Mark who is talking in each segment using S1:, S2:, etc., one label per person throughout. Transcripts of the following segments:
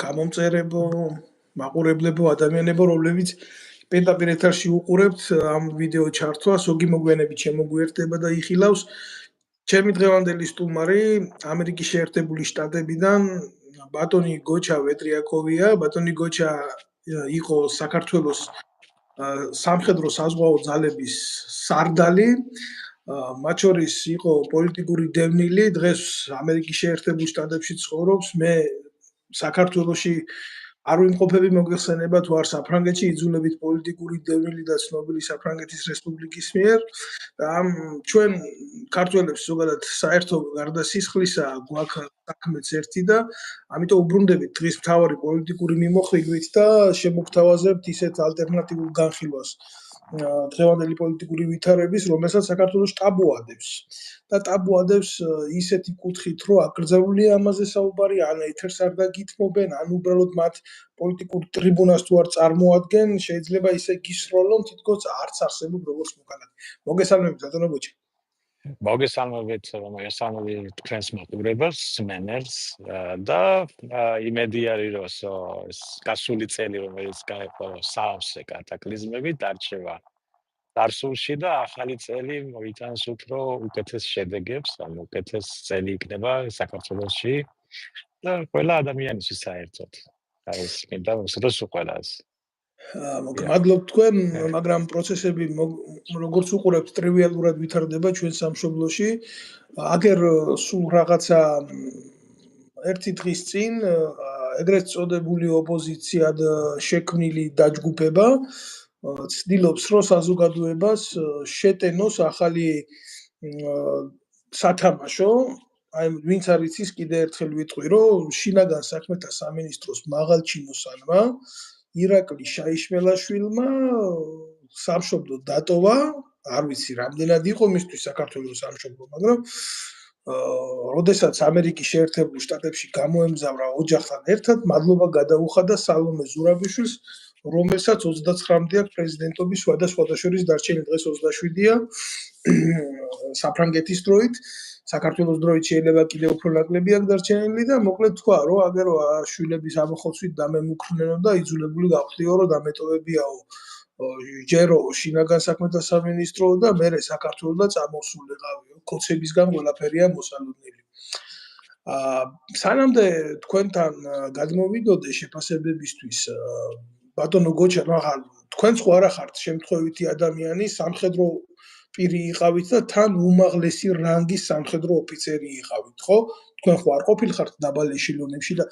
S1: გამომწერებო, მაყურებლებო, ადამიანებო, რომლებიც პირდაპირ ეთერში უყურებთ ამ ვიდეო ჩართვას, ოგი მოგვიანებით შემოგვიერთდება და იხილავს ჩემი დღევანდელი სტუმარი ამერიკის შეერთებული შტატებიდან ბატონი გოჩა ვეტრიაკოვია. ბატონი გოჩა იყო საქართველოს სამხედრო საზღვაო ძალების სარდალი, მათ შორის იყო პოლიტიკური დევნილი, დღეს ამერიკის შეერთებულ შტატებში ცხოვრობს. მე საქართველოში არ ვიმყოფები მოგეხსენება თუ არ საფრანგეთში იძულებით პოლიტიკური დევნილი და ცნობილი საფრანგეთის რესპუბლიკის მიერ და ამ ჩვენ ქართველებს ზოგადად საერთო გარდა სისხლისა გვაქვს საქმეც ერთი და ამიტომ უბრუნდებით დღის მთავარი პოლიტიკური მიმოხილვით და შემოგთავაზებთ ისეთ ალტერნატიულ განხილვას დღევანდელი პოლიტიკური ვითარების, რომელსაც საქართველოს ტაბუ ადევს. და ტაბუ ადევს ისეთი კუთხით, რომ აკრძალულია ამაზე საუბარი, ან ეთერს არ დაგითმობენ, ან უბრალოდ მათ პოლიტიკურ ტრიბუნას თუ არ წარმოადგენენ, შეიძლება ისე გისროლონ, თითქოს არც არსებობ როგორც მოქალაქე. მოგესალმებით, ბატონო გოჩა.
S2: მოგესალმებით, მოგესალმებით თქვენს მაყურებელს, სმენელს და იმედი არის, რომ ეს გასული წელი, რომელიც გაიყო საავსე კატაკლიზმები, დარჩება წარსულში და ახალი წელი მოიტანს უფრო უკეთეს შედეგებს, ანუ უკეთეს წელი იქნება საქართველოში და ყველა ადამიანისთვის საერთოდ. ეს მინდა მოსწროს ყველას.
S1: მადლობთ თქვენ, მაგრამ პროცესები როგორც უყურებთ ტრივიალურად ვითარდება ჩვენ სამშობლოში. აგერ სულ რაღაცა ერთი დღის წინ ეგრეთ წოდებული ოპოზიციად შექმნილი დაჯგუფება ცდილობს, რომ საზოგადოებას შეტენოს ახალი სათამაშო. აი, ვინც არ იცის, კიდე ერთხელ ვიტყვი, რომ შინაგან საქმეთა სამინისტროს მაღალჩინოსანმა ირაკლი შაიშმელაშვილმა სამშობლო დატოვა, არ ვიცი რამდენად იყო მისთვის საქართველოს სამშობლო, მაგრამ როდესაც ამერიკის შეერთებულ შტატებში გამოემგზავრა ოჯახთან ერთად, მადლობა გადაუხადა სალომე ზურაბიშვილს, რომელსაც 29-მდე აქვს პრეზიდენტობის სხვადასხვა შორის დარჩენილი, დღეს 27-ია საფრანგეთის დროით. საქართველოს დროით შეიძლება კიდევ უფრო ნაკლები აქვს დარჩენილი და მოკლედ თქვა, რომ აგერო შვილების ამოხოცვით დამემუქრნენო და იძულებული გავხდიო, რომ დამეტოვებიაო ჯერო შინაგან საქმეთა სამინისტრო და მერე საქართველოს და წამოსულიყავიო. კოცებისგან ყველაფერია მოსალოდნელი. სანამდე თქვენთან გადმოვიდოდე შეფასებებისთვის, ბატონო გოჩა, მაგრამ თქვენც ხო არა ხართ შემთხვევითი ადამიანი, სამხედრო პირი იყავით და თან უმაღლესი რანგის სამხედრო ოფიცერი იყავით, ხო? თქვენ ხო არ ყოფილხართ დაბალ ეშელონებში და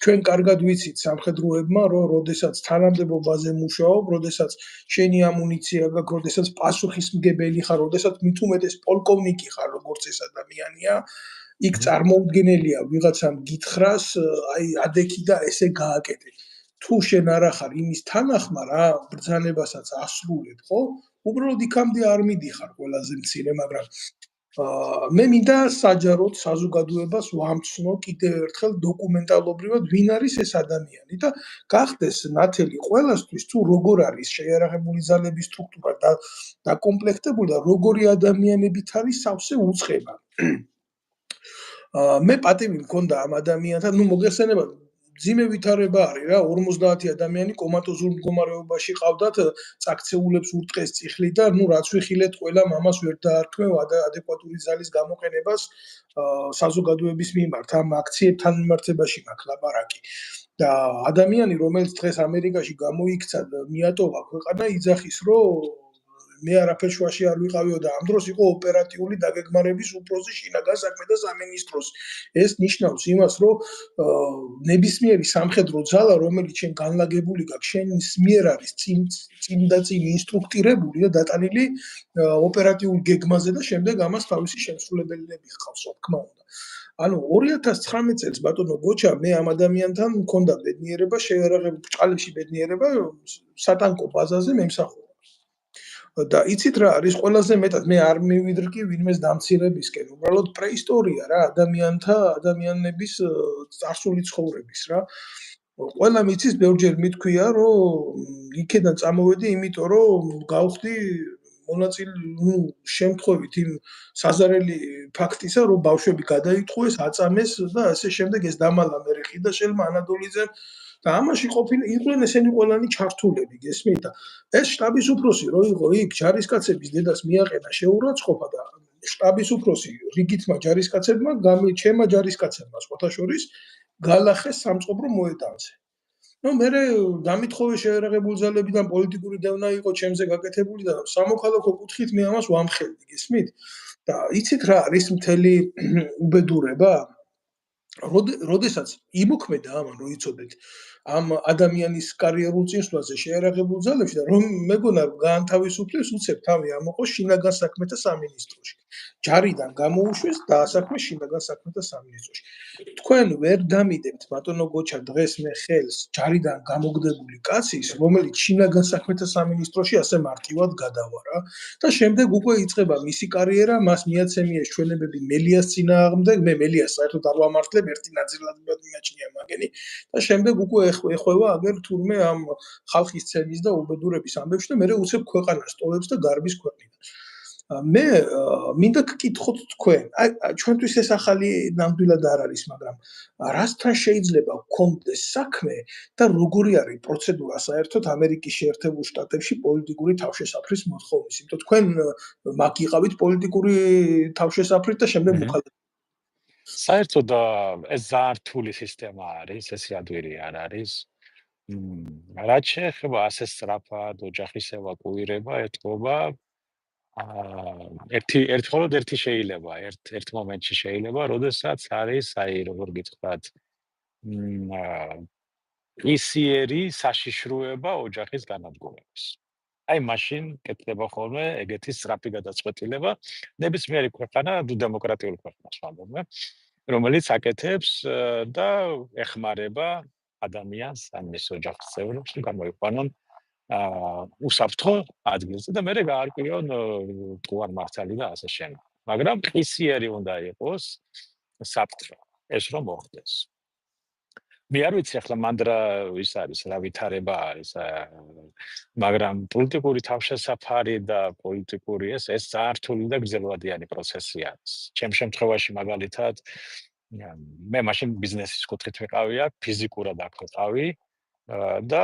S1: ჩვენ კარგად ვიცით სამხედროებმა, რომ როდესაც თანამდებობაზე მუშაობ, როდესაც შენი ამუნიცია გაქვს, როდესაც პასუხისმგებელი ხარ, როდესაც მით უმეტეს პოლკოვნიკი ხარ, როგორც ეს ადამიანია, იქ წარმოუდგენელია ვიღაცამ გითხრას, აი ადექი და ესე გააკეთე. თუ შენ არ ახარ იმის თანახმა რა, ბრძანებასაც ასრულებ, ხო? უბრალოდ იქამდე არ მიდიხარ ყველაზე მცირე, მაგრამ მე მინდა საჯაროდ საზოგადოებას ვამცნო კიდევ ერთხელ დოკუმენტალობრივად ვინ არის ეს ადამიანი და გახდეს ნათელი ყველასთვის თუ როგორ არის შეიარაღებული ძალების სტრუქტურა დაკომპლექტებული და როგორი ადამიანებით არის სავსე უწყება. მე პატივი მქონდა ამ ადამიანთან, მოგეხსენება ძიმე ვითარება არის რა, 50 ადამიანი კომატოზურ მდგომარეობაში ყავდათ, წაქცეულებს ურტყეს წიხლი და რაც ვიხილეთ ყველა მამას ვერ დაარქმევ ადეკვატური ძალის გამოყენებას საზოგადოების მიმართ, ამ აქციებთან მიმართებაში მაქვს ლაპარაკი. და ადამიანი, რომელიც დღეს ამერიკაში გამოიქცა და მიატოვა ქვეყანა, იძახის, რომ მე არაფერ შუაში არ ვიყავიო და ამ დროს იყო ოპერატიული დაგეგმარების უფროსი შინაგან საქმეთა სამინისტროს. ეს ნიშნავს იმას, რომ ნებისმიერი სამხედრო ძალა, რომელიც შენ განლაგებული გაქვს, შენს მიერ არის წინ ინსტრუქტირებული და დატანილი ოპერატიულ გეგმაზე და შემდეგ ამას თავისი შემსრულებელები ჰყავს, რა თქმა უნდა. ანუ 2019 წელს ბატონო გოჩა, მე ამ ადამიანთან მქონდა ბედნიერება, შეიარაღებული ბრჭყალებში ბედნიერება სატანკო ბაზაზე მემსახურა. და იცით რა არის ყველაზე მეტად მე არ მივიდრკი ვინმეს დამცირებისკენ, უბრალოდ პრეისტორია რა, ადამიანების წარსული ცხოვრების რა. ყველა მიცის ბევრჯერ მithქვია, რომ იქედან წამოვედი, იმიტომ რომ გავხდი მონაწილე, შემთხვევით იმ საზარელი ფაქტისა, რომ ბავშვები გადაიტყვეს, აწამეს და ასე შემდეგ ეს დამალა მერე ხიდაშელმა ანადოლიძემ და ამაში იყვნენ ესენი ყველანი ჩართულები, გესმით? და ეს შტაბის უფროსი რო იყო იქ ჯარისკაცების დედას მიაყენა შეურაცხყოფა და შტაბის უფროსი რიგითმა ჯარისკაცებმა, ჩემმა ჯარისკაცებმა სხვათა შორის გალახეს სამწყობრო მოედანზე. მერე დამითხოვე შეერაღებული ძალებიდან პოლიტიკური დევნა იყო ჩემზე გაკეთებული და სამოქალაქო კუთხით მე ამას ვამხელდი, გესმით? და იცით რა არის მთელი უბედურება? როდესაც იმოქმედა ამან რო იცოდეთ ამ ადამიანის კარიერულ წინსვლაზე შეერაღებულ ძალებში და რომ მეგონა გაანთავისუფლეს უცებ თავი ამოყო შინაგან საქმეთა სამინისტროში. ჯარიდან გამოუშვეს დაასაქმეს შინაგან საქმეთა სამინისტროში. თქვენ ვერ დამიდებთ ბატონო გოჩა დღეს მე ხელს ჯარიდან გამოგდებული კაცის, რომელიც შინაგან საქმეთა სამინისტროში ასე მარტივად გადავარა და შემდეგ უკვე იწყება მისი კარიერა, მას მიაცემია ჩვენებები მელიას წინააღმდეგ, მე მელიას საერთოდ არ ვამართლებ, ერთი ნაწილად მიაჩნია მაგენი და შემდეგ უკვე ეხვევა აგერ თურმე ამ ხალხის ცემის და უბედურების ამბებში და მე უცებ ქვეყანას ტოვებს და გარბის ქვეყნიდან. მე მინდა გკითხოთ თქვენ, ჩვენთვის ეს ახალი ნამდვილად არ არის, მაგრამ რასთან შეიძლება გქონდეს საქმე და როგორი არის პროცედურა საერთოდ ამერიკის შეერთებულ შტატებში პოლიტიკური თავშესაფრის მოთხოვნის? იმიტომ თქვენ მაგ იყავით პოლიტიკური თავშესაფრით და შემდეგ მოხალხეთ.
S2: საერთოდ ეს ძალიან რთული სისტემა არის, ეს ადვილი არ არის. რაც შეეხება ასე სწრაფად ოჯახის ევაკუირება, ეთქობა ერთი შეიძლება, ერთ მომენტში შეიძლება, როდესაც არის, როგორ გითხრათ, ისიერი საშიშროება ოჯახის განადგურების. მაშინ კეთდება ხოლმე ეგეთი სწრაფი გადაწყვეტილება, ნებისმიერი ქვეყანა, დემოკრატიული ქვეყანას ვამბობ, რომელიც აკეთებს და ეხმარება ადამიანს, ან მის ოჯახის წევრებს, რომ გამოიყვანონ უსაფრთხო ადგილზე და მერე გაარკვიონ მართალი და ასე შემდეგ. მაგრამ ყისიერი უნდა იყოს საფრთხე, ეს რომ მოხდეს. მე არ ვიცი ახლა მანდრა ის არის, რა ვითარება არის, მაგრამ პოლიტიკური თავშესაფარი და პოლიტიკური ეს ძალიან რთული და გრძელვადიანი პროცესი არის. ჩემ შემთხვევაში მაგალითად მე მაშინ ბიზნესის კუთხით ვიყავი აქ, ფიზიკურად აქ ვიყავი და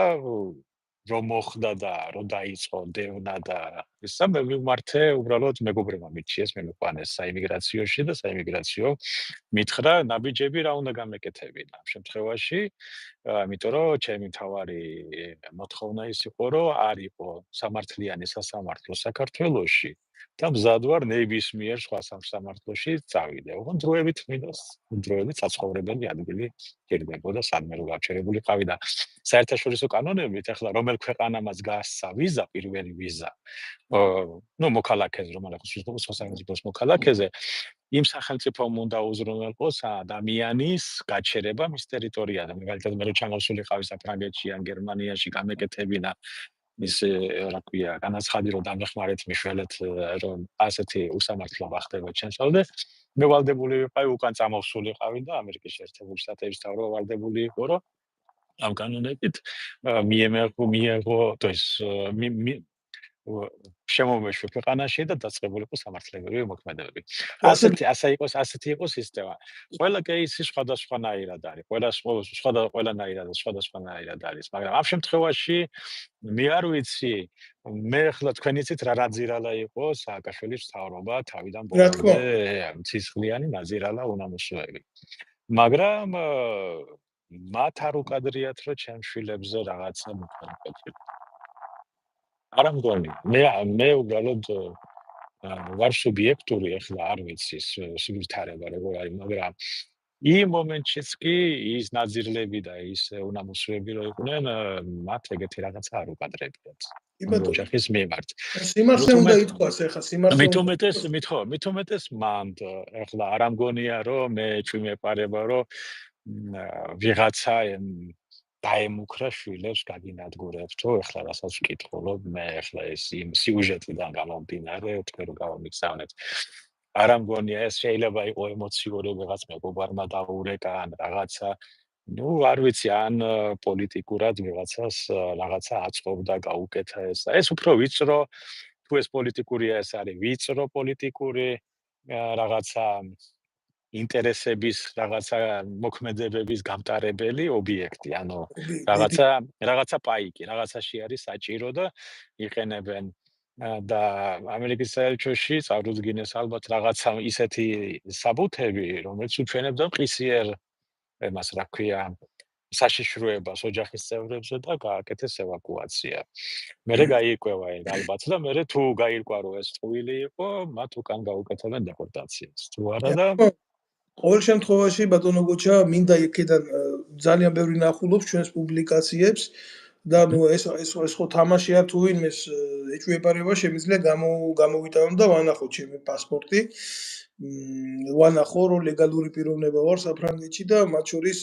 S2: რომ მოხდა და რომ დაიწყო დევნა და ისა მე ვიმართე უბრალოდ მეგობრებმა მიჩიეს მე მიყვანეს საიმიგრაციოში და საიმიგრაციო მითხრა ნაბიჯები რა უნდა გამეკეთებინა ამ შემთხვევაში იმიტომ რომ ჩემი თავარი მოთხოვნა ის იყო რომ არ იყო სამართლიანი სასამართლო საქართველოში და მზად ვარ ნებისმიერ სხვა სამართლოში წავიდე. ოღონდ დროებით მინდას, დროებით საცხოვრებელი ადგილი გირდებოდა სადმე რომ გაჩერებულიყავი და საერთაშორისო კანონებით ახლა რომელ ქვეყანამაც გასცა ვიზა, პირველი ვიზა, მოქალაქეზე, რომელსაც სხვა სახელმწიფოს მოქალაქეზე, იმ სახელმწიფომ უნდა უზრუნველყოს ადამიანის გაჩერება მის ტერიტორიაზე. მაგალითად მე რო ჩამოვსულიყავი საფრანგეთში ან გერმანიაში გამეკეთებინა ის რა ქვია, განაცხადი რომ დამეხმარეთ მიშველეთ რომ ასეთი უსამართლო ხდება ჩემსავდე. მე ვალდებული ვიყავი უკან წამოვსულიყავი და ამერიკის შეერთებული შტატების თავრო ვალდებული იყო რომ ამ კანონებით მიეღო ეს შემოვეშვი ქვეყანაში და დაწყებულიყო სამართლებრივი მოქმედებები. ასეთი იყო სისტემა. ყველა кейსი სხვადასხვანაირად არის. სხვადასხვანაირად არის, მაგრამ ამ შემთხვევაში მე არ ვიცი, მე ახლა თქვენ იცით რა რაძირალა იყო სააკაშვილის მთავრობა თავიდან ბოლომდე ცისხლიანი ნაზირალა უნამუსოები. მაგრამ მათ არ უკადრიათ რომ ჩემ შვილებზე რაღაცა მოხდა. არა მგონი, მე უბრალოდ ვარ სუბიექტური, ახლა არ ვიცი სუბიექტარება როგორ არის, მაგრამ იმ მომენტშიც კი ის ნაზირლები და ის უნამუსოები რო იყვნენ, მათ ეგეთი რაღაცა არ უკადრებიათ. ოჯახის მიმართ.
S1: სიმართლე უნდა ითქვას ახლა, სიმართლე.
S2: მით უმეტეს მანდ, ახლა არ ამგონია რომ მე ჩვიმეპარება რომ ვიღაცა დაემუქრა შვილებს გაგინადგურებთო, ახლა რასაც ვკითხულობ, მე ახლა ეს იმ სიუჟეტიდან გამომდინარე, თქვენ რო გავამიგზავნეთ. არ ამგონია ეს შეიძლება იყო ემოციური რაღაც მეგობარმა დაურეკა ან რაღაცა, არ ვიცი, ან პოლიტიკურად ვიღაცას რაღაცა აწყობდა, გაუკეთა ეს. ეს უფრო ვიწრო თუ ეს პოლიტიკურია, ეს არის ვიწრო პოლიტიკური რაღაცა ინტერესების რაღაცა მოქმედებების გამტარებელი ობიექტი, ანუ რაღაცა პაიკი, რაღაცაში არის საჭირო და იყენებენ და ამერიკის საელჩოში წარუდგინეს ალბათ რაღაცა ისეთი საბუთები, რომელიც უჩვენებდა მყისიერ მას რა ქვია საშიშროებას ოჯახის წევრებზე და გააკეთეს ევაკუაცია. მერე გაიკვევა ალბათ და მერე თუ გაირკვა რომ ეს წვილი იყო, მათ უკან გაუკეთებენ დეპორტაციას. თუ არა და
S1: ყოველ შემთხვევაში ბატონო გოჩა მინდა იქიდან ძალიან ბევრი ნახულობს ჩვენს პუბლიკაციებს და ნუ ეს ხო თამაშია თუ ვინმეს ეჭვებარება შემიძლია გამოვიტანო და ვანახო ჩემი პასპორტი. ვანახო რომ ლეგალური პიროვნება ვარ საფრანგეთში და მათ შორის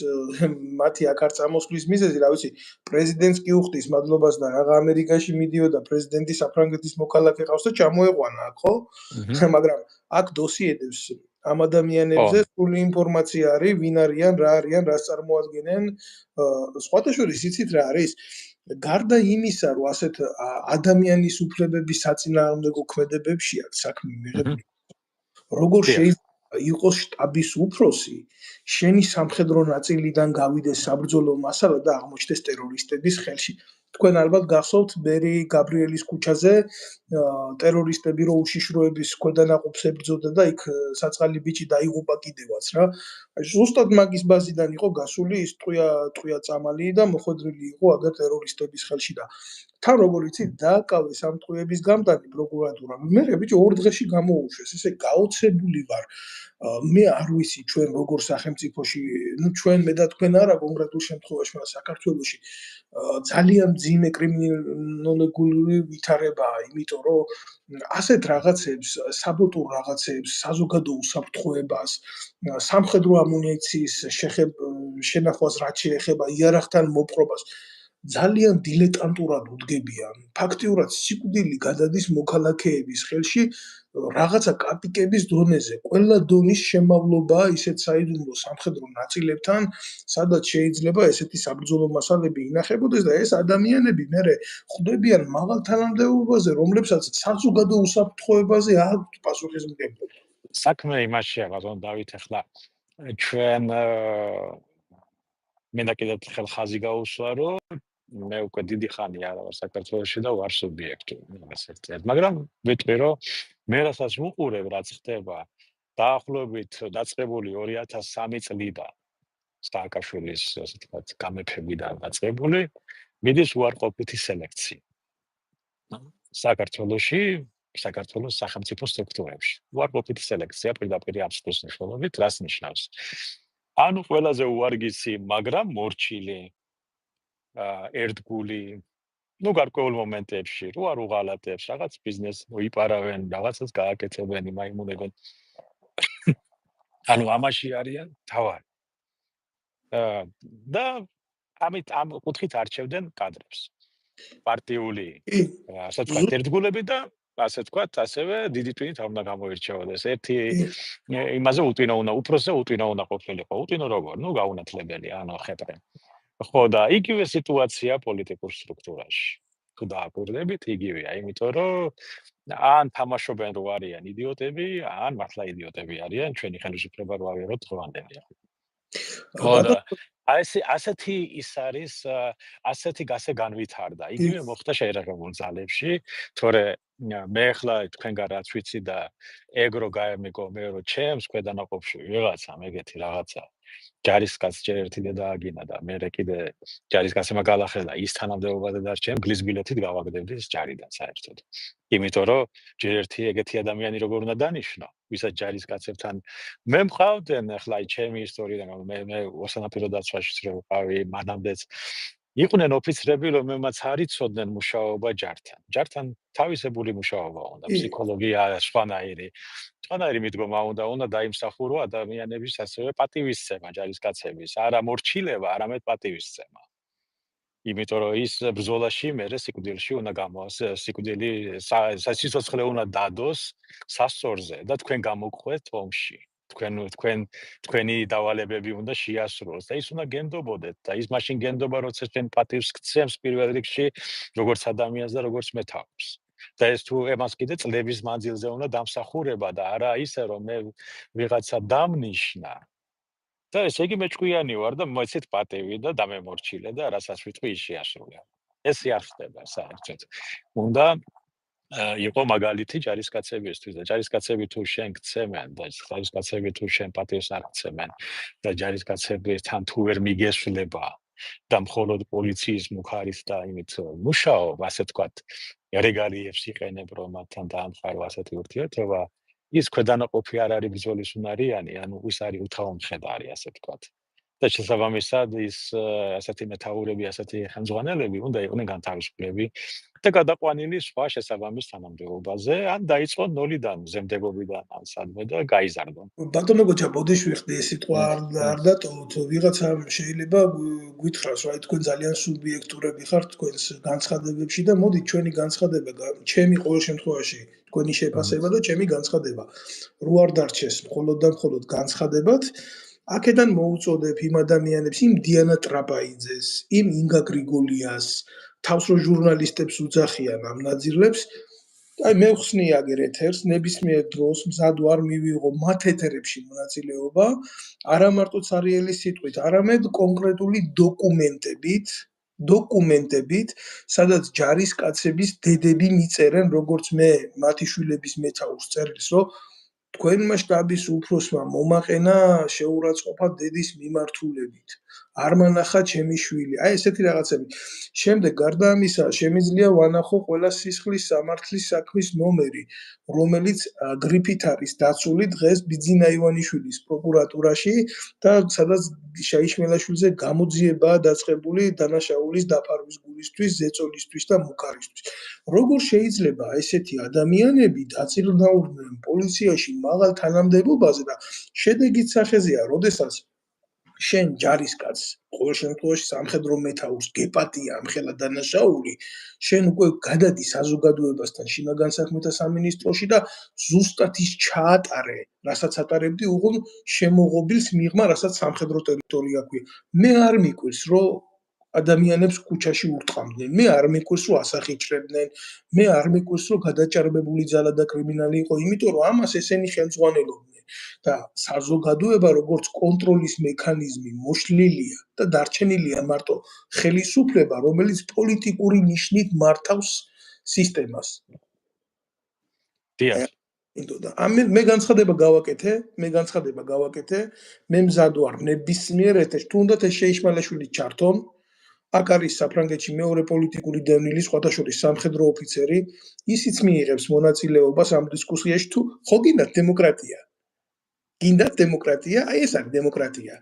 S1: მათი აქ არ წამოსვლის მიზეზი რა ვიცი პრეზიდენტს კი უხდის მადლობას და რაღა ამერიკაში მიდიოდა პრეზიდენტი საფრანგეთის მოქალაქე ყავს და ჩამოეყვანა აქ ხო მაგრამ აქ დოსიედებს ამ ადამიანებზე სრული ინფორმაცია არის ვინ არიან რა არიან რას წარმოადგენენ სხვათა შორის იცით რა არის გარდა იმისა რომ ასეთ ადამიანის უფლებების საწინააღმდეგო ქმედებებში აქ საქმე მიღებული როგორ შეიძლება იყოს შტაბის უფროსი შენი სამხედრო ნაწილიდან გავიდეს საბრძოლო მასალა და აღმოჩნდეს ტერორისტების ხელში თქვენ ალბათ გახსოვთ ბერი გაბრიელის ქუჩაზე ტერორისტები რო უშიშროების ქვედანაყოფს ებრძოდა და იქ საწყალი ბიჭი დაიღუპა კიდევაც რა ზუსტად მაგის ბაზიდან იყო გასული ის ტყვია წამალი და მოხვედრილი იყო აგერ ტერორისტების ხელში და თან როგორ იცით დააკავეს ამ ტყვიების გამტანი პროკურატურა მე ბიჭო 2 დღეში გამოუშვეს ესე გაოცებული ვარ მე არ ვიცი ჩვენ როგორ სახელმწიფოში ნუ ჩვენ მე და თქვენ არა კონკრეტულ შემთხვევაში მაგრამ საქართველოში ძალიან ძიმე კრიმინოლოგიური ვითარებაა იმიტომ რომ ასეთ რაღაცებს საბოტურ რაღაცებს საზოგადო უსაფრთხოებას სამხედრო ამუნიციის შენახვას რაც შეეხება იარაღთან მოპყრობას ძალიან დილეტანტურად უდგებიან ფაქტიურად სიკვდილი გადადის მოქალაქეების ხელში რაღაცა კაპიკების დონეზე ყველა დონის შემავლობაა ისეთ საიდუმლო სამხედრო ნაწილებთან სადაც შეიძლება ესეთი საბრძოლო მასალები ინახებოდეს და ეს ადამიანები მერე ხვდებიან მაღალ თანამდებობაზე რომლებსაც საზოგადო უსაფრთხოებაზე აქვთ პასუხისმგებლობა
S2: საქმე იმაშია ბატონ დავით ახლა ჩვენ მე და კიდევ ხელ ხაზი გაუსვა რომ მე უკვე დიდი ხანია არა ვარ საქართველოში და ვარ სუბიექტი ასეთ მაგრამ ვიტყვი რომ მე რასაც ვუყურებ რაც ხდება დაახლოებით დაწყებული 2003 წლიდან სააკაშვილის ასე ვთქვათ გამეფებიდან დაწყებული მიდის უარყოფითი სელექცია საქართველოს სახელმწიფო სტრუქტურებში უარყოფითი სელექცია პირდაპირ აბსოლუტურ მნიშვნელობით რას ნიშნავს ანუ ყველაზე უარგისი მაგრამ მორჩილი ერთგული ну გარკვეულ მომენტებში რო არ უღალატებს რაღაც ბიზნესს მოიპარავენ რაღაცას გააკეთებენ იმაიმუნებენ ანუ ამაში არიან თავარი და ამით ამ კუთხით არჩევდნენ კადრებს პარტიული ასე ვთქვათ ერთგულები და ასე ვთქვათ ასევე დიდი ტვინით არ უნდა გამოირჩეოდეს ერთი იმაზე უტვინო უნდა უფროსზე უტვინო უნდა ყოფილიყო უტვინო როგორ ну გაუნათლებელი ანუ ხეტრე ხო და იგივე სიტუაცია პოლიტიკურ სტრუქტურაში თუ დააკვირდებით იგივეა იმიტომ რომ ან თამაშობენ რო არიან იდიოტები ან მართლა იდიოტები არიან ჩვენი ხელისუფლება რო ავიღოთ ღვანდელი ხო და ასეთი ის არის ასეთი გასე განვითარდა იგივე მოხდა შეერაღებულ ძალებში თორემ მე ახლა თქვენგან რაც ვიცი და ეგრო გაემიკო მე რომ ჩემს ქვედანაყოფში ვიღაცა მეგეთი რაღაცა ჯარისკაც ჯერ ერთი დააგინა და მე კიდე ჯარისკაცმა galახელა ის თანამდებობაზე დარჩენ გლის ბილეთით გავაგდებდი ეს ჯარიდან საერთოდ იმიტომ რომ ჯერ ერთი ეგეთი ადამიანი როგორ უნდა დანიშნო ვისაც ჯარისკაცებთან მე მყავდნენ ახლა ჩემი ისტორიიდან მე ოსანაპირო დაცვაშიც რო ვყავი მანამდეც იყვნენ ოფიცრები რომელმაც არ იცოდნენ მუშაობა ჯართან თავისებული მუშაობა უნდა ფსიქოლოგია სხვანაირი მიდგომა უნდა დაიმსახურო ადამიანების ასევე პატივისცემა ჯარისკაცების არა მორჩილება არამედ პატივისცემა იმიტომ რომ ის ბრძოლაში მერე სიკვდილში უნდა სიკვდილი სიცოცხლე უნდა დადოს სასწორზე და თქვენ გამოგხვეთ ომში თქვენი დავალებები უნდა შეასრულოს და ის უნდა გენდობოდეთ და ის მაშინ გენდობა როცა თქვენ პატივს გცემს პირველ რიგში როგორც ადამიანს და როგორც მეთაურს და ეს თუ ემას კიდე წლების მანძილზე უნდა დამსახურება და არა ისე რომ მე ვიღაცა დამნიშნა და ესე იგი მე ჭკვიანი ვარ და მოიცით პატივი და დამემორჩილე და რასაც ვიტყვი ის შეასრულე. ეს არ ხდება საერთოდ. უნდა იყო მაგალითი ჯარისკაცებისთვის და ჯარისკაცები თუ შენ გცემენ და ჯარისკაცები თუ შენ პატივს არ გცემენ და ჯარისკაცებთან თუ ვერ მიგესვლება და მხოლოდ პოლიციის მუხარის და იმით მუშაობ, ასე ვთქვათ, რეგალიებს იყენებ რომ მათთან დაამყარო ასეთი ურთიერთობა, ის ქვედანაყოფი არ არის ბრძოლის უნარიანი, ანუ ის არის უთავმხედარი, ასე ვთქვათ. და შესაბამისად ის ასეთი მეთაურები, ასეთი ხელმძღვანელები უნდა იყვნენ განთავისუფლები და გადაყვანილი სხვა შესაბამის თანამდებობაზე, ან დაიწყონ ნოლიდან, ზემდებობიდან, ან სადმე და გაიზარდონ.
S1: ბატონო გოჩა, ბოდიშვი ხდი ეს სიტყვა არ დატოვოთ, ვიღაცამ შეიძლება გითხრას, რა თქვენ ძალიან სუბიექტურები ხართ თქვენს განცხადებებში და მოდით ჩვენი განცხადება, ჩემი ყოველ შემთხვევაში თქვენი შეფასება და ჩემი განცხადება რო არ დარჩეს მხოლოდ და მხოლოდ განცხადებად, აქედან მოუწოდებ იმ ადამიანებს, იმ დიანა ტრაპაიძეს, იმ ინგა გრიგოლიას, თავს რო ჟურნალისტებს უძახიან ამ ნაძილებს, აი მე ვხსნი აგერ ეთერს, ნებისმიერ დროს მზად ვარ მივიღო მათ ეთერებში მონაწილეობა, არა მარტო ცარიელის სიტყვით, არამედ კონკრეტული დოკუმენტებით, სადაც ჯარისკაცების დედები მიწერენ, როგორც მე მათი შვილების მეთაურს წერილს, რომ თქვენმა შტაბის უფროსმა მომაყენა შეურაცხყოფა დედის მიმართულებით. არ მანახა ჩემი შვილი. აი ესეთი რაღაცები. შემდეგ გარდა ამისა, შემიძლია ვანახო ყველა სისხლის სამართლის საქმის ნომერი, რომელიც გრიფით არის დაცული დღეს ბიძინა ივანიშვილის პროკურატურაში და სადაც შაიშმელაშვილზე გამოძიებაა დაწყებული დანაშაულის დაფარვის გულისთვის, ზეწოლისთვის და მუქარისთვის. როგორ შეიძლება ესეთი ადამიანები დაწინაურდნენ პოლიციაში მაღალ თანამდებობაზე და შედეგიც სახეზეა, როდესაც შენ ჯარისკაცს, ყოველ შემთხვევაში სამხედრო მეთაურს გეპატია ამხელა დანაშაული, შენ უკვე გადადი საზოგადოებასთან შინაგან საქმეთა სამინისტროში და ზუსტად ის ჩაატარე, რასაც ატარებდი უღონ შემოღობილს მიღმა, რასაც სამხედრო ტერიტორია ქვია. მე არ მიკვირს, რომ ადამიანებს ქუჩაში ურტყამდნენ. მე არ მიკვირს, რომ ასახიჭრებდნენ. მე არ მიკვირს, რომ გადაჭარბებული ძალა და კრიმინალი იყო, იმიტომ რომ ამას ესენი ხელმძღვანელობდნენ. და საზოგადოება როგორც კონტროლის მექანიზმი მოშლილია და დარჩენილია მარტო ხელისუფლება, რომელიც პოლიტიკური ნიშნით მართავს სისტემას.
S2: დიახ.
S1: და მე განცხადება გავაკეთე, მე მზად ვარ ნებისმიერ ეთერში, თუნდაც ეს შეიშმალაშვილი ჩართონ. აქ არის საფრანგეთში მეორე პოლიტიკური დევნილი, სხვათა შორის სამხედრო ოფიცერი, ისიც მიიღებს მონაწილეობას ამ დისკუსიაში თუ ხო გინდათ დემოკრატია. გინდათ დემოკრატია, აი ეს არის დემოკრატია.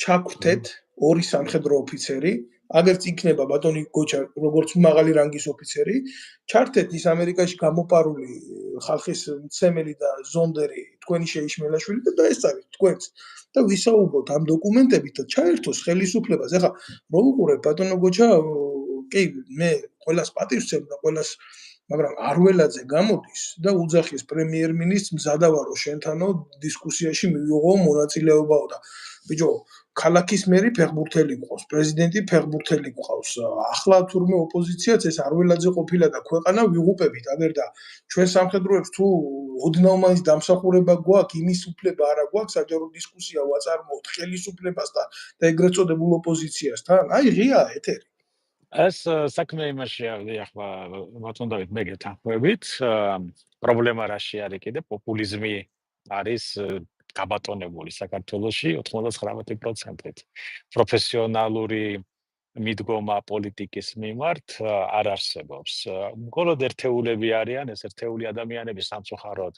S1: ჩაგვთეთ ორი სამხედრო ოფიცერი, აგერც იქნება ბატონი გოჩა როგორც მაღალი რანგის ოფიცერი, ჩართეთ ის ამერიკაში გამოპარული ხალხის მცემელი და ზონდერი თქვენი შეიშმელაშვილი და დაესწარეთ თქვენს და ვისაუბროთ ამ დოკუმენტებით და ჩაერთოს ხელისუფლებას. ეხლა რო უყურებ ბატონო გოჩა, კი მე ყველას პატივს ვცემ და ყველას, მაგრამ არველაძე გამოდის და უძახის პრემიერ-მინისტრს მზადავარო შენთანო დისკუსიაში მივიღო მონაწილეობაო და ბიჭო, ქალაქის მერი ფეხბურთელი გყავს, პრეზიდენტი ფეხბურთელი გყავს. ახლა თურმე ოპოზიციაც ეს არველაძე ყოფილა და ქვეყანა ვიღუპებით, აგერ და ჩვენ სამხედროებს თუ ოდნავ მაინც დამსახურება გვაქვს, იმის უფლება არა გვაქვს, საჯარო დისკუსია ვაწარმოოთ ხელისუფლებასთან და ეგრეთ წოდებულ ოპოზიციასთან. აი ღია ეთერი.
S2: ეს საქმე იმაშია, ახლა ბატონ დავით მე გეთანხმებით, პრობლემა რაში არის კიდე პოპულიზმი არის გაბატონებული საქართველოში 99%-ით. პროფესიონალური მიდგომა პოლიტიკის მიმართ არ არსებობს. მხოლოდ ერთეულები არიან, ეს ერთეული ადამიანები სამწუხაროდ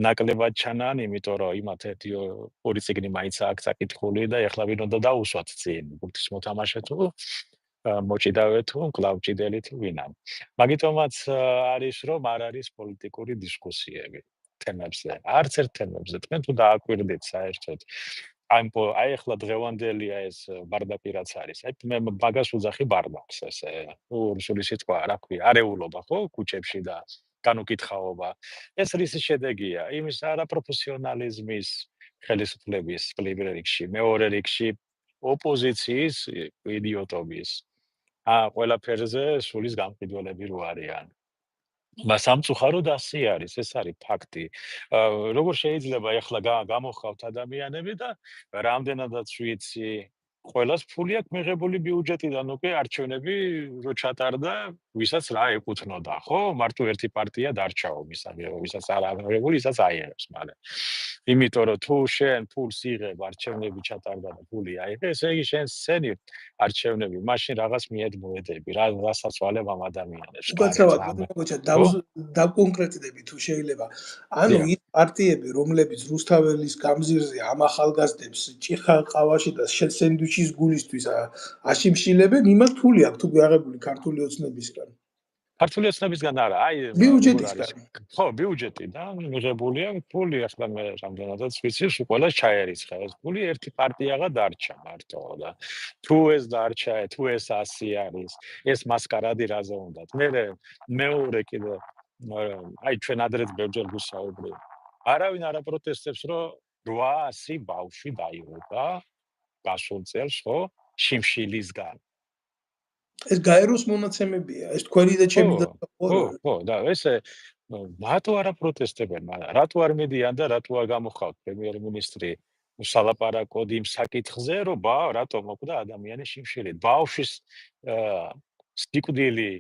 S2: ნაკლებად ჩანან, იმიტომ რომ იმათ ერთი ორი წიგნი მაინც აქვს საკითხული და ეხლა ვინ უნდა დაუსვათ წინ, ბურთის მოთამაშე თუ მოჭიდავე თუ კლავჭიდელი თუ ვინამ. მაგიტომაც არის რომ არ არის პოლიტიკური დისკუსიები თემებზე. არც ერთ თემებზე. თქვენ თუ დააკვირდით საერთოდ აი ახლა დღევანდელია ეს ბარდაკი რაც არის. აი მე მაგას ვუძახი ბარდაკს ესე. რუსული სიტყვა რა ქვია, არეულობა ხო ქუჩებში და განუკითხაობა. ეს რისი შედეგია? იმის არაპროფესიონალიზმის ხელისუფლების პირველ რიგში, მეორე რიგში ოპოზიციის იდიოტობის. ყველაფერზე სულის გამყიდველები რო არიან. სამწუხაროდ ასე არის, ეს არის ფაქტი. როგორ შეიძლება ეხლა გამოხავთ ადამიანები და რამდენადაც ვიცი, ყველას ფული აქვს მიღებული ბიუჯეტიდან, უკვე არჩევნები რო ჩატარდა, ვისაც რა ეკუთვნოდა, ხო? მარტო ერთი პარტია დარჩაო, ვისაც არ აღებული, ისაც აიღებს, მაგრამ იმიტომ რომ თუ შენ ფულს იღებ, არჩევნები ჩატარდა და ფული აიღე, ესე იგი შენ სცენი არჩევნები, მაშინ რაღაც მიედმოედები, რასაც ვალებ ამ ადამიანებს,
S1: უკაცრავად
S2: კარგად,
S1: მოგოჩა
S2: ხო?
S1: დაკონკრეტდები თუ შეიძლება. ანუ
S2: დიახ.
S1: ის პარტიები, რომლებიც რუსთაველის გამზირზე ამ ახალგაზრდებს ჭიხა-ყავაში და სენდვიჩის გულისთვის აშიმშილებენ, იმათ ფული აქვს თუ აღებული ქართული ოცნებისგან.
S2: ქართული ოცნებისგან არა, როგორ არის?
S1: ბიუჯეტისგან.
S2: ხო, ბიუჯეტიდან მიღებულია ფული, ახლა მე რამდენადაც ვიცი, სულ ყველას ჩაერიცხა ეს ფული, ერთი პარტიაღა დარჩა მარტო და თუ ეს დარჩა, თუ ეს 100 არის, ეს მასკარადი რაზე უნდათ? მეორე კიდე ჩვენ ადრეც ბევრჯერ ვისაუბრეთ. არავინ არ აპროტესტებს, რომ 800 ბავშვი დაიღუპა გასულ წელს, ხო? შიმშილისგან.
S1: ეს გაეროს მონაცემებია, ეს თქვენი და ჩემი და
S2: ხო, და ესე რატო არ აპროტესტებენ, მაგრამ რატო არ მიდიან და რატო არ გამოხავთ პრემიერ-მინისტრი სალაპარაკოდ იმ საკითხზე, რომ რატო მოკვდა ადამიანი შიმშილით? ბავშვის სიკვდილი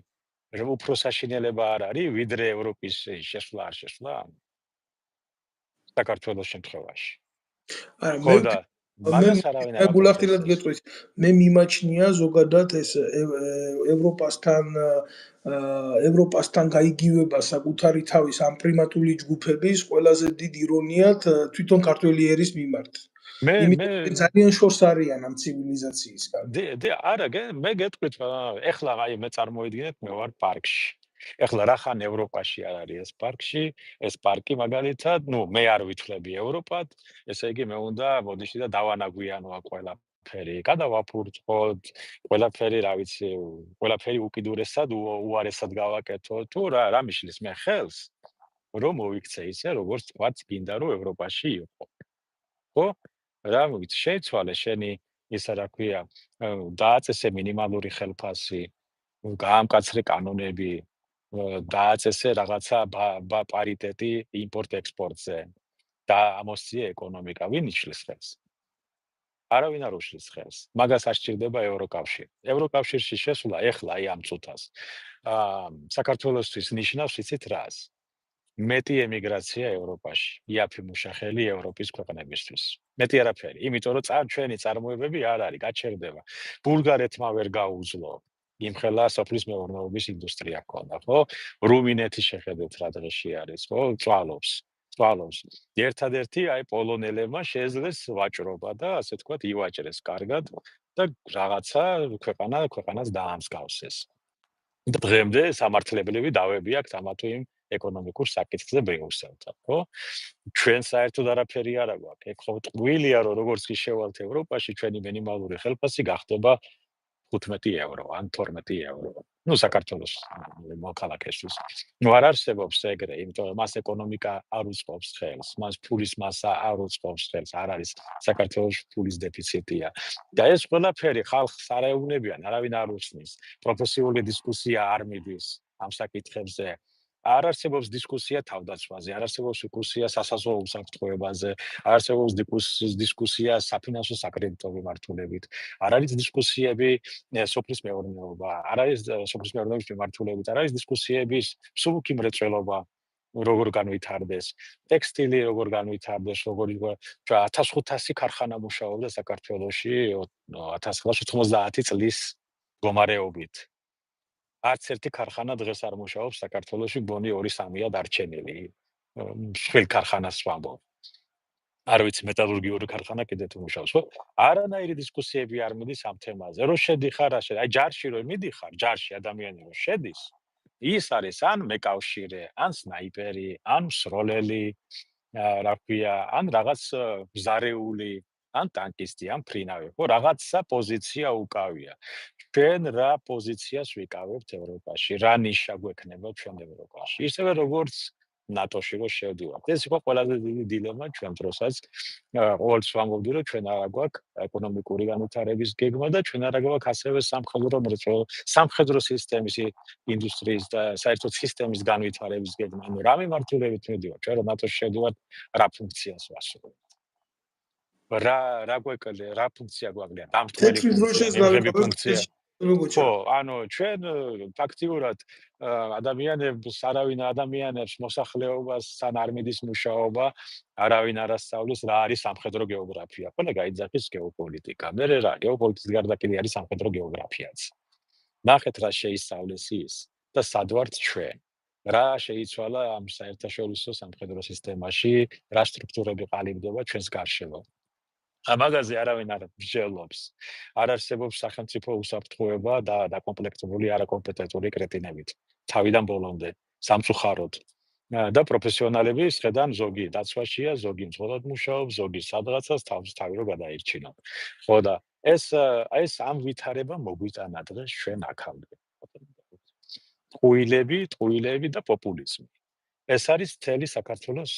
S2: უფრო საშინელება არ არის, ვიდრე ევროპის შესვლა არ შესვლა? საქართველოს შემთხვევაში.
S1: არა,
S2: ხო და მაგას არავინ არ
S1: გულახდილად
S2: აპროტესტებს.
S1: გეტყვის. მე მიმაჩნია ზოგადად ეს ევროპასთან გაიგივება საკუთარი თავის ამ პრიმატული ჯგუფების ყველაზე დიდ ირონიად თვითონ ქართველი ერის მიმართ. იმიტომ რომ ძალიან შორს არიან ამ ცივილიზაციისგან.
S2: არა, მე გეტყვით, ეხლა მე წარმოიდგინეთ, მე ვარ პარკში. ეხლა რახან ევროპაში არ არის ეს პარკში, ეს პარკი მაგალითად, მე არ ვითვლები ევროპად, ესე იგი მე უნდა მოდიში და დავანაგვიანო ყველაფერი, გადავაფურწყოთ, ყველაფერი, რა ვიცი, ყველაფერი უკიდურესად, უარესად გავაკეთო, თუ რა მიშლის მე ხელს, რომ მოვიქცე ისე, როგორც თქვა, გინდა რომ ევროპაში იყო. ხო? რა მოგიც შეიცვალე შენი ისა რა ქვია, დააწესე მინიმალური ხელფასი, გაამკაცრე კანონები, დააწესე რაღაცა პარიტეტი იმპორტ-ექსპორტზე და ამოსცია ეკონომიკა, ვინ იშლის ხელს? არავინ არ უშლის ხელს. მაგას არ სჭირდება ევროკავშირი. ევროკავშირში შესვლა ეხლა აი ამ წუთას საქართველოსთვის ნიშნავს იცით რას? მეტი ემიგრაცია ევროპაში, იაფი მუშახელი ევროპის ქვეყნებისთვის. მეტი არაფერი, იმიტომ რომ ჩვენი წარმოებები არ არის, გაჩერდება. ბულგარეთმა ვერ გაუძლო იმხელა სოფლის მეურნეობის ინდუსტრია ჰქონდა, ხო? რუმინეთი შეხედეთ რა დღეში არის, ხო? წვალობს. ერთადერთი აი პოლონელებმა შეძლეს ვაჭრობა და ასე თქვათ ივაჭრეს კარგად და რაღაცა ქვეყანას დაამსგავსეს. და დღემდე სამართლებრივი დავები აქვს ამა თუ იმ ეკონომიკურ საკითხზე ბრიუსელთან, ხო? ჩვენ საერთოდ არაფერი არ აქვს. ეგ ხო ტყუილია, რომ როგორც კი შევალთ ევროპაში, ჩვენი მინიმალური ხელფასი გახდება 15 ევრო ან 12 ევრო. საქართველოს მოქალაქეთვის. არ არსებობს ეგრე, იმიტომ რომ მას ეკონომიკა არ უწყობს ხელს, მას ფულის მასა არ უწყობს ხელს, არ არის საქართველოს ფულის დეფიციტია. და ეს ყველაფერი ხალხს არ ეუბნებიან, არავინ არ უსმის. პროფესიული დისკუსია არ მიდის ამ საკითხებზე. არ არსებობს დისკუსია თავდაცვაზე, არ არსებობს დისკუსია სასაზღვრო უსაფრთხოებაზე, არ არსებობს დისკუსია საფინანსო საკრედიტო მიმართულებით. არ არის დისკუსიები სოფლის მეურნეობა, არ არის სოფლის მეურნეობის მიმართულებით, არ არის დისკუსიების მსუბუქი მრეწველობა, როგორ განვითარდეს, ტექსტილი როგორ განვითარდეს, 1500 ქარხანა მუშაობდა საქართველოში 1990 წლის მდგომარეობით. არც ერთი ქარხანა დღეს არ მუშაობს საქართველოში, გონი 2-3-ია დარჩენილი. შვილ ქარხანას ვამბობ. არ ვიცი მეტალურგიური ქარხანა კიდე თუ მუშაობს, ხო? არანაირი დისკუსიები არ მიდის ამ თემაზე. რო შედიხარ, აი ჯარში რო მიდიხარ, ჯარში ადამიანი რო შედის, ის არის ან მეკავშირე, ან სნაიპერი, ან მსროლელი, რა ქვია, ან რაღაც მზარეული, ან ტანკისტი, ან ფრინავი, ხო? რაღაცა პოზიცია უკავია. ჩვენ რა პოზიციას ვიკავებთ ევროპაში? რა ნიშა გვექნება ჩვენ ევროპაში? ისევე როგორც ნატოში რო შევდივართ. ეს იყო ყველაზე დიდი დილემა ჩვენ დროსაც. ყოველთვის ვამბობდი, რომ ჩვენ არ გვაქვს ეკონომიკური განვითარების გეგმა და ჩვენ არ გვაქვს ასევე სამხედრო სისტემის ინდუსტრიის და საერთოდ სისტემის განვითარების გეგმა. ანუ რა მიმართულებით მივდივართ? ჩვენ რომ ნატოში შევდივართ, რა ფუნქციას ვასრულებთ? რა გვეკლია, რა ფუნქცია გვაქვს? დამტვერი ფუნქცია, მიღები ფუნქცია. ხო, ანუ ჩვენ ფაქტიურად ადამიანებს მოსახლეობას თან არ მიდის მუშაობა, არავინ არ ასწავლის რა არის სამხედრო გეოგრაფია. ყველა გაიძახის გეოპოლიტიკა. მე რა, გეოპოლიტიკის გარდა კიდე არის სამხედრო გეოგრაფიაც. ნახეთ რა შეისწავლეს ის და სად ვართ ჩვენ. რა შეიცვალა ამ საერთაშორისო სამხედრო სისტემაში, რა სტრუქტურები ყალიბდება ჩვენს გარშემო. ამაგაზე არავინ არ მსჯელობს. არ არსებობს სახელმწიფო უსაფრთხოება და დაკომპლექტებული არაკომპეტენტური კრეტინებით. თავიდან ბოლომდე, სამწუხაროდ. და პროფესიონალები შედან ზოგი დაცვაშია, ზოგი მძღოლად მუშაობს, ზოგი სადღაცას თავი რო გადაირჩინა. ხო და ეს ამ ვითარება მოგვიტანა დღეს ჩვენ აქამდე. ტყუილები და პოპულიზმი. ეს არის მთელი საქართველოს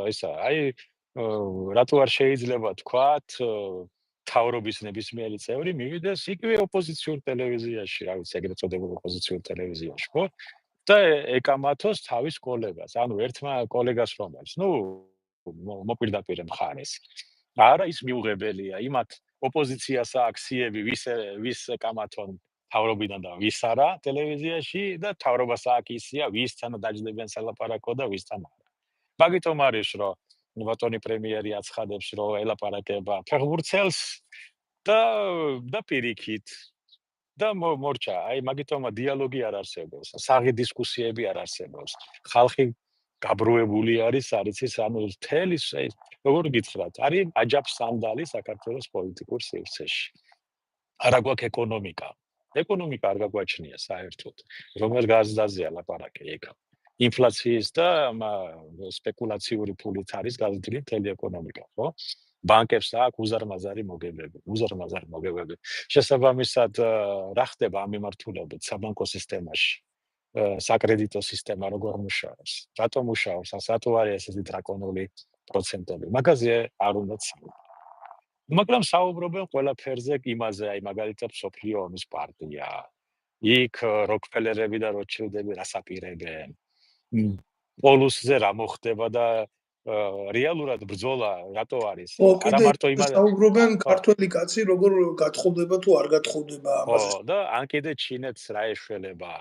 S2: ისა, რატო არ შეიძლება თქვათ თავრობის ნებისმიერი წევრი მივიდეს იგივე ოპოზიციურ ტელევიზიაში, რა ვიცი, ეგრეთ წოდებულ ოპოზიციურ ტელევიზიაში, ხო? და ეკამათოს თავის კოლეგას, ანუ ერთმა კოლეგას რომელიც, მოპირდაპირ მხარეს. არა ის მიუღებელია, იმათ ოპოზიციას აქვს სიები, ვის ეკამათონ თავრობიდან და ვის არა ტელევიზიაში და თავრობას აქვს ისია, ვისთან დაჯდებიან სალაპარაკო და ვისთან არა. მაგიტომ არის, რომ ბატონი პრემიერი აცხადებს, რომ ელაპარაკება ფეხბურთელს და პირიქით და მორჩა, მაგითომა დიალოგი არ არსებობს, საღი დისკუსიები არ არსებობს. ხალხი გაბრუებული არის იცის, ანუ მთელი როგორ გითხრათ, არის აჯაფსანდალი საქართველოს პოლიტიკურ სივრცეში. არა გვაქვს ეკონომიკა. ეკონომიკა არ გაგვაჩნია საერთოდ. რომელ გაზდაზეა ლაპარაკი ეგ. ინფლაციის და სპეკულაციური ფულით არის გაზრდილი მთელი ეკონომიკა, ხო? ბანკებს აქვს უზარმაზარი მოგებები. შესაბამისად, რა ხდება ამ მიმართულებით საბანკო სისტემაში? საკრედიტო სისტემა როგორ მუშაობს? რატო მუშაობს? რატო არის ესეთი დრაკონული პროცენტები? მაგაზე არ უნდა საუბრო. მაგრამ საუბრობენ ყველაფერზე იმაზე, მაგალითად მსოფლიო ომის პარტია. იქ როკფელერები და როთშილდები რას აპირებენ? პოლუსზე რა მოხდება და რეალურად ბრძოლა რატო არის?
S1: არა მარტო იმაზე საუბრობენ ქართველი კაცი როგორ გათხოვდება თუ არ გათხოვდება ამაზე.
S2: და ან კიდე ჩინეთს რა ეშველება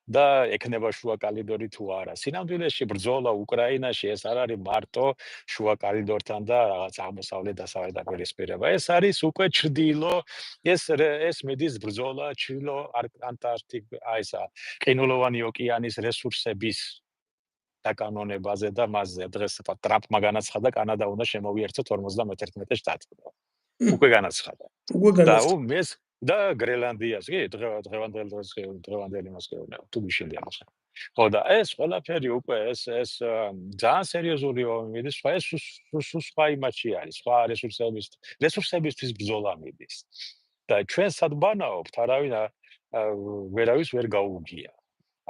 S2: და ეკნება შუა კალიდორი თუ არა. სინამდვილეში ბრძოლა უკრაინაში ეს არ არის მარტო შუა კალიდორთან და რაღაც აღმოსავლეთ დასავლეთ დაპირისპირება. ეს არის უკვე ჩრდილო, ეს მიდის ბრძოლა ჩრდილო ყინულოვანი ოკეანის რესურსების დაკანონებაზე და მასზე. დღეს ტრამპმა განაცხადა, კანადა უნდა შემოვიერთოთ 51 შტატს. უკვე განაცხადა. და გრენლანდიას, კი, დღევანდელი მას გეუბნება, თუ გიშინდა ამას. ხო და ეს ყველაფერი უკვე ეს ძალიან სერიოზული ომი მიდის, ეს სხვა იმაში არის, სხვა რესურსებისთვის ბრძოლა მიდის. და ჩვენ სად ვანაობთ, ვერავის ვერ გაუგია.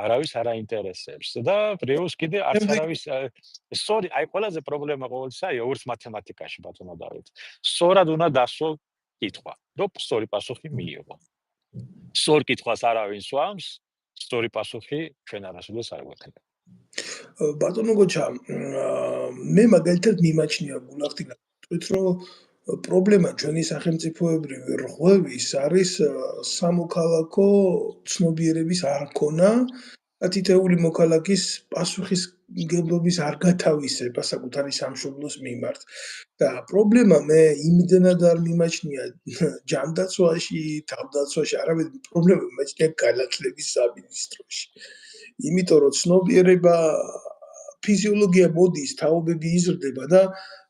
S2: არავის არ აინტერესებს და პრიუს კიდე არც არავის სწორი, ყველაზე პრობლემა ყოველთვის არის როგორც მათემატიკაში ბატონო დავით. სწორად უნდა დასვო კითხვა, რომ სწორი პასუხი მიიღო. სწორ კითხვას არავინ სვამს, სწორი პასუხი ჩვენ არასოდეს არ გვექნება.
S1: ბატონო გოჩა, მე მაგალითად მიმაჩნია გულახდილად, რომ პრობლემა ჩვენი სახელმწიფოებრივი რღვევის არის სამოქალაქო ცნობიერების არქონა და თითოეული მოქალაქის პასუხისმგებლობის არ გათავისება საკუთარი სამშობლოს მიმართ. და პრობლემა მე იმდენად არ მიმაჩნია ჯანდაცვაში, თავდაცვაში, არამედ პრობლემა მიმაჩნია განათლების სამინისტროში. იმიტომ რომ ცნობიერება ფიზიოლოგია მოდის, თაობები იზრდება და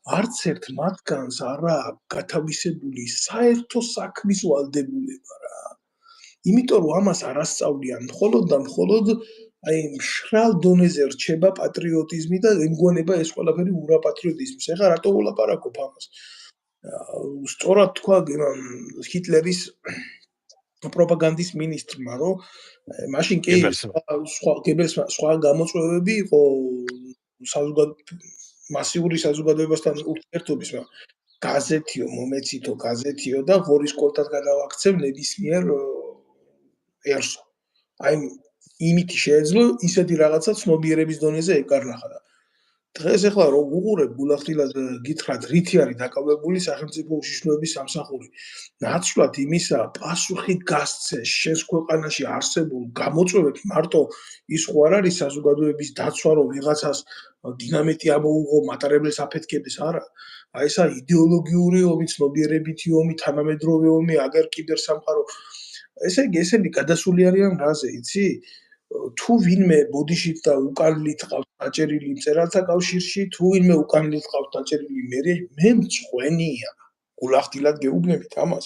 S1: არც ერთ მათგანს არა გათავისებული საერთო საქმის ვალდებულება რა. იმიტომ რომ ამას არ ასწავლიან მხოლოდ და მხოლოდ მშრალ დონეზე რჩება პატრიოტიზმი და ემგონება ეს ყველაფერი ურაპატრიოტიზმს. ეხლა რატო ვლაპარაკობ ამას? სწორად თქვა ჰიტლერის პროპაგანდის მინისტრმა, რომ მაშინ კი სხვა გამოწვევები იყო მასიური საზოგადოებასთან ურთიერთობის, გაზეთიო, მომეცითო გაზეთიო და ღორის კოლტად გადავაქცევ ნებისმიერ ერსო. აი იმითი შეეძლო ისეთი რაღაცა ცნობიერების დონეზე ეკარნახა და დღეს ახლა რომ უყურებ გულახდილად გითხრათ რითი არის დაკავებული სახელმწიფო უშიშროების სამსახური ნაცვლად იმისა პასუხი გასცე შენს ქვეყანაში არსებულ გამოწვევებს მარტო ის ხო არ არის საზოგადოების დაცვა რომ ვიღაცას დინამიტი ამოუღო მატარებელს აფეთქებდეს არა აი ესა იდეოლოგიური ომი ცნობიერებითი ომი თანამედროვე ომი აგერ კიბერსამყარო ესე იგი ესენი გადასული არიან რაზე იცი თუ ვინმე ბოდიშით და უკანლით ყავს დაჭერილი მწერალთა კავშირში, თუ ვინმე უკანლით ყავს დაჭერილი მე მწვენია. გულახდილად გეუბნებით ამას.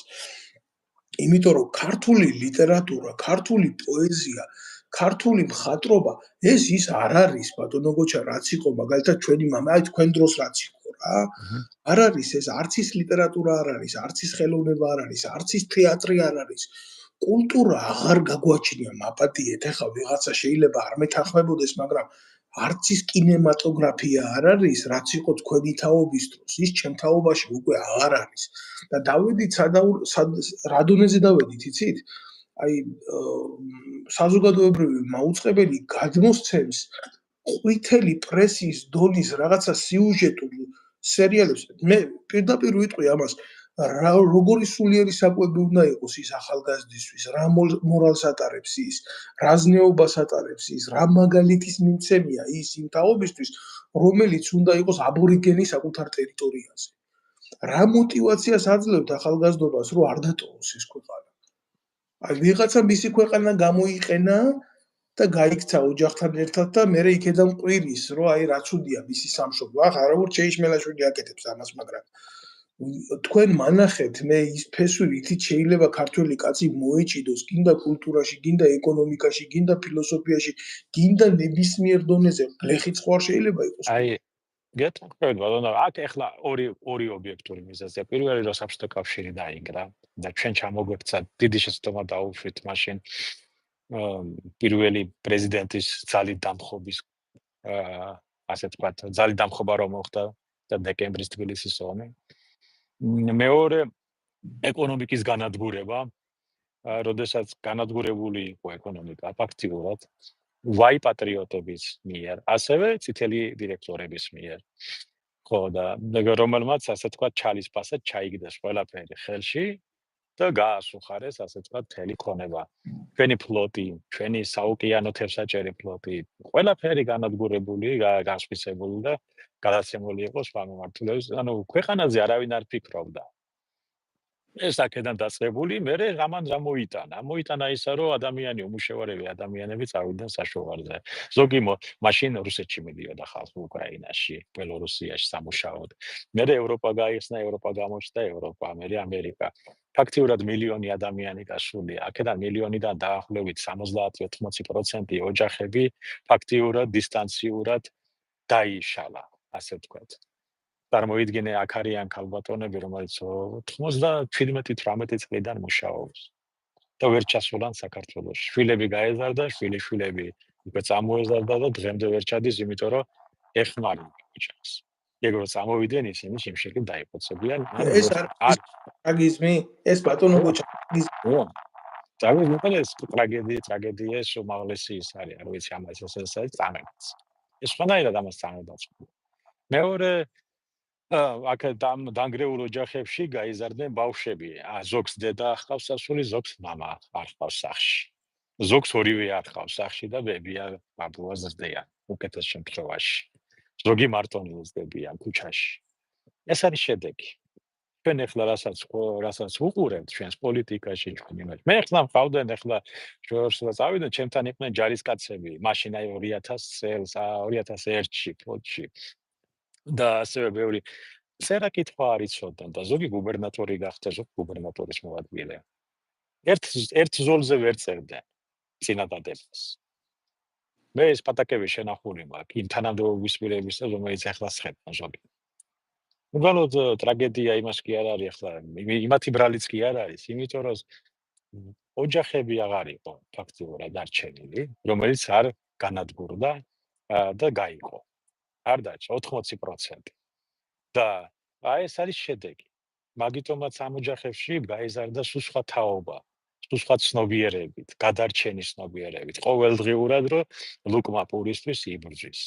S1: იმიტომ რომ ქართული ლიტერატურა, ქართული პოეზია, ქართული მხატვრობა ეს ის არ არის ბატონო გოჩა რაც იყო მაგალითად ჩვენი მამა, აი თქვენ დროს რაც იყო რა. არ არის ეს არც ის ლიტერატურა არ არის, არც ის ხელოვნება არ არის, არც ის თეატრი არ არის. კულტურა აღარ გაგვაჩნია მაპატიეთ ახლა ვიღაცა შეიძლება არ მეთანხმებოდეს მაგრამ არც ის კინემატოგრაფია არ არის რაც იყო თქვენი თაობის დროს ის ჩემ თაობაში უკვე აღარ არის და დავედით რა დონეზე დავედით იცით აი საზოგადოებრივი მაუწყებელი გადმოსცემს ყვითელი პრესის დონის რაღაცა სიუჟეტულ სერიალებს მე პირდაპირ ვიტყვი ამას როგორი სულიერი საკვები უნდა იყოს ის ახალგაზრდისთვის, რა მორალს ატარებს ის, რა ზნეობას ატარებს ის, რა მაგალითის მიმცემია ის იმ თაობისთვის, რომელიც უნდა იყოს აბორიგენი საკუთარ ტერიტორიაზე. რა мотиваციას აძლევთ ახალგაზრდობას, რომ არ დატოვოს ეს ქვეყანა. აი ვიღაცა მისი ქვეყანა გამოიყენა და გაიქცა ოჯახთან ერთად და მე იქედან ყვირის, რომ აი რა ცუდია მისი სამშობლო. ახლა რა ვარ ჩეიშმელაშვილი აკეთებს ამას, მაგრამ თქვენ მანახეთ მე ის ფესვი რითიც შეიძლება ქართველი კაცი მოეჭიდოს გინდა კულტურაში, გინდა ეკონომიკაში, გინდა ფილოსოფიაში, გინდა ნებისმიერ დონეზე გლეხიც ხო არ შეიძლება იყოს.
S2: აი გეტყვით ბატონო, აქ ახლა ორი ობიექტური მიზეზია. პირველი რომ საბჭოთა კავშირი დაინგრა და ჩვენ ჩამოგვექცა დიდი შეცდომა დაუშვით მაშინ პირველი პრეზიდენტის ძალით დამხობის ასე ვთქვათ, ძალით დამხობა რომ მოხდა და დეკემბრის თბილისის ომი. მეორე ეკონომიკის განადგურება, როდესაც განადგურებული იყო ეკონომიკა ფაქტიურად ვაი პატრიოტების მიერ, ასევე წითელი დირექტორების მიერ. ხო და რომელმაც ასე ვთქვათ ჩალისფასად ჩაიგდეს ყველაფერი ხელში და გაასუხარეს ასე ვთქვათ მთელი ქონება. ჩვენი ფლოტი, ჩვენი საოკეანო თევზაჭერი ფლოტი, ყველაფერი განადგურებული, გასვისებული და გადაცემული იყო სხვა მიმართულებით. ანუ ქვეყანაზე არავინ არ ფიქრობდა. ეს აქედან დაწყებული, მერე რამან რა მოიტანა. მოიტანა ისა, რომ ადამიანი უმუშევარები ადამიანები წავიდნენ საშუალზე. ზოგი მაშინ რუსეთში მიდიოდა ხალხი უკრაინაში, ბელორუსიაში სამუშაოდ. მერე ევროპა გაიხსნა, ევროპა გამოჩნდა, ევროპა, მერე ამერიკა. ფაქტიურად მილიონი ადამიანი გასულია. აქედან მილიონიდან დაახლოებით 70-80% ოჯახები ფაქტიურად დისტანციურად დაიშალა, ასე ვთქვათ. წარმოიდგინე აქ არიან ქალბატონები, რომელიც 97-18 წლიდან მუშაობს და ვერ ჩასულან საქართველოში. შვილები გაეზარდა, შვილები უკვე წამოეზარდა და დღემდე ვერ ჩადის, იმიტომ რომ ეხმარება ოჯახს. ეგ რო წამოვიდნენ ისინი შემშეკი დაიფოცებიან.
S1: ეს არის ტრაგიზმი, ეს ბატონო გოჩა.
S2: ტრაგედია ეს ტრაგედია ეს უმაღლესი ის არის, არ ვიცი ამას ეს არის წამებაც. ეს სხვანაირად ამას წამებაც. მეორე აქ დანგრეულ ოჯახებში გაიზარდნენ ბავშვები. ზოგს დედა ახავს სასული, ზოგს მამა არ ხავს სახლში. ზოგს ორივე არ ხავს სახლში და ბებია ბაბუა ზრდიან უკეთეს შემთხვევაში. ზოგი მარტონი ზრდებიან ქუჩაში. ეს არის შედეგი. ჩვენ ახლა რასაც უყურებთ ჩვენს პოლიტიკაში, ჩვენ იმას. მე ახლა მყავდნენ ახლა შორსა წავიდნენ, ჩემთან იყვნენ ჯარისკაცები, მაშინ აი 2000 წელს, 2001-ში ფლოტში. და ასევე ბევრი წერა კითხვა არ იცოდნენ და ზოგი გუბერნატორი გახდა, ზოგი გუბერნატორის მოადგილე. ერთ ზოლზე ვერ წერდნენ წინადადებას. მე ეს პატაკები შენახული მაქვს იმ თანამდებობის პირების, რომელიც ახლა სხედან ზოგი. უბრალოდ ტრაგედია იმას კი არ არის ახლა, იმათი ბრალიც კი არ არის, იმიტომ რომ ოჯახები აღარ იყო ფაქტიურად არჩენილი, რომელიც არ განადგურდა და გაიყო. არ დაჭა 80%. და აი ეს არის შედეგი. მაგიტომაც ამ ოჯახებში გაიზარდა სულ სხვა თაობა, სულ სხვა ცნობიერებით, გადარჩენის ცნობიერებით. ყოველდღიურად რომ ლუკმა პურისთვის იბრძვის.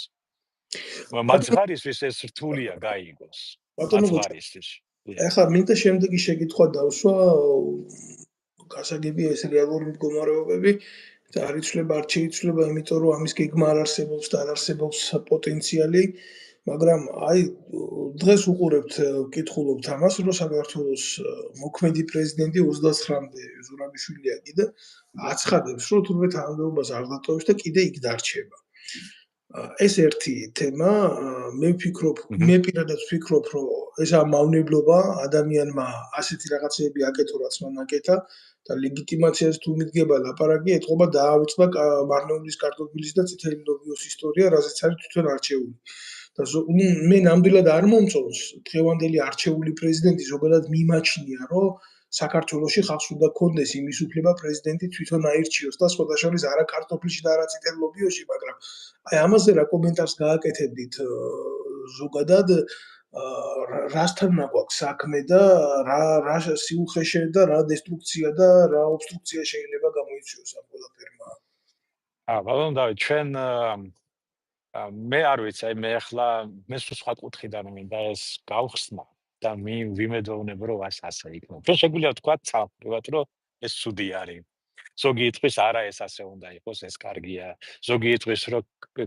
S1: ბატონო
S2: მაძღარისთვის ეს რთულია გაიგოს.
S1: ბატონო გოჩა,
S2: მაძღარისთვის.
S1: ეხლა მინდა შემდეგი შეკითხვა დავსვა, გასაგებია ეს რეალური მდგომარეობები და არ იცვლება, არ შეიცვლება, იმიტომ რომ ამის გეგმა არ არსებობს და არ არსებობს პოტენციალი, მაგრამ აი დღეს უყურებთ, ვკითხულობთ ამას, რომ საქართველოს მოქმედი პრეზიდენტი 29-მდე ზურაბიშვილია კიდე აცხადებს, რომ თურმე თანამდებობას არ დატოვებს და კიდე იქ დარჩება. ეს ერთი თემა, მე პირადად ვფიქრობ, რომ ეს მავნებლობა ადამიანმა ასეთი რაღაცეები აკეთო, რაც მან აკეთა და ლეგიტიმაციას თუ მიდგება ლაპარაკი, ეთყობა დაავიწყდა მარნეულის, კარტოფილის და წითელი ლობიოს ისტორია, რაზეც არის თვითონ არჩეული. და მე ნამდვილად არ მომწონს დღევანდელი არჩეული პრეზიდენტი ზოგადად მიმაჩნია, რომ საქართველოში ხალხს უნდა კონდეს იმის უფლება პრეზიდენტი თვითონ აირჩიოს და სხვა შორის არა კარტოფილში და არა წითელ ლობიოში, მაგრამ აი ამაზე რა კომენტარს გააკეთებდით ზოგადად რასთან გვაქვს საქმე და რა სიუხეშე და რა დესტრუქცია და რა ობსტრუქცია შეიძლება გამოიწვიოს ამ ყველაფერმა.
S2: ბატონო დავით, ჩვენ მე არ ვიცი, აი მე ახლა მე სხვა კუთხიდან მინდა ეს გავხსნა და ვიმედოვნებ, რომ ასე იქნება. ჩვენ შეგვიძლია ვთქვა ცალკეულად, რომ ეს ცუდი არის. ზოგი იტყვის, არა, ეს ასე უნდა იყოს, ეს კარგია. ზოგი იტყვის, რომ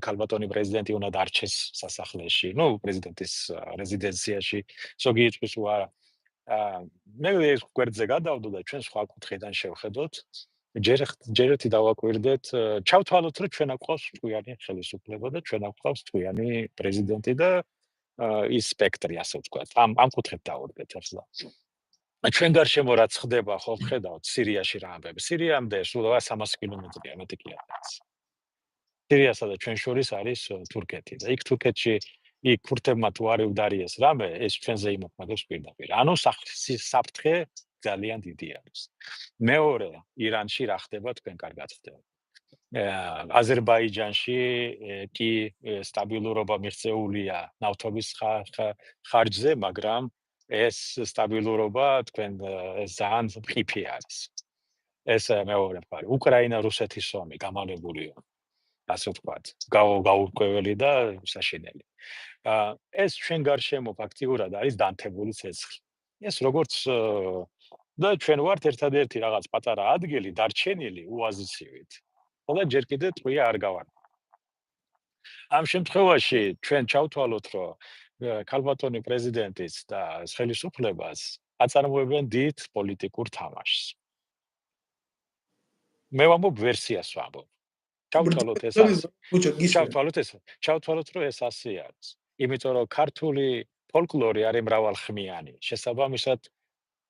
S2: ქალბატონი პრეზიდენტი უნდა დარჩეს სასახლეში, პრეზიდენტის რეზიდენციაში. ზოგი იტყვის, არა. მე ეს გვერდზე გადავდო და ჩვენ სხვა კუთხიდან შევხედოთ. ჯერ ერთი დავაკვირდეთ, ჩავთვალოთ, რომ ჩვენ გვყავს ტყვიანი ხელისუფლება და ჩვენ გვყავს ტყვიანი პრეზიდენტი და ის სპექტრი, ასე ვთქვათ. ამ კუთხით დავუდგეთ ახლა. ჩვენ გარშემო რაც ხდება, ხო ხედავთ სირიაში რა ამბები. სირიამდე სულ 300 კილომეტრია, მეტი კი არა. სირიასა და ჩვენ შორის არის თურქეთი და იქ თურქეთში იქ ქურთებმა თუ არ უდარიეს რამე, ეს ჩვენზე იმოქმედებს პირდაპირ. ანუ საფრთხე ძალიან დიდი არის. მეორე, ირანში რა ხდება, თქვენ კარგად ხდება. აზერბაიჯანში კი სტაბილურობა მიღწეულია ნავთობის ხარჯზე, მაგრამ ეს სტაბილურობა თქვენ ძალიან მყიფე არის. ეს მეორე მხარე. უკრაინა რუსეთის ომი გამალებულია. ასე ვთქვათ, გაურკვეველი და საშინელი. ეს ჩვენ გარშემო ფაქტიურად არის დანთებული ცეცხლი. ეს როგორც და ჩვენ ვართ ერთადერთი რაღაც პატარა ადგილი დარჩენილი უაზისივით. და ჯერ კიდე ტყვია არ გავარდა. ამ შემთხვევაში ჩვენ ჩავთვალოთ, რომ ქალბატონი პრეზიდენტის და ხელისუფლებას აწარმოებენ დიდ პოლიტიკურ თამაშს. მე ვამბობ ვერსიას ვამბობ. ჩავთვალოთ რომ ეს ასე არის. იმიტომ რომ ქართული ფოლკლორი არის მრავალხმიანი. შესაბამისად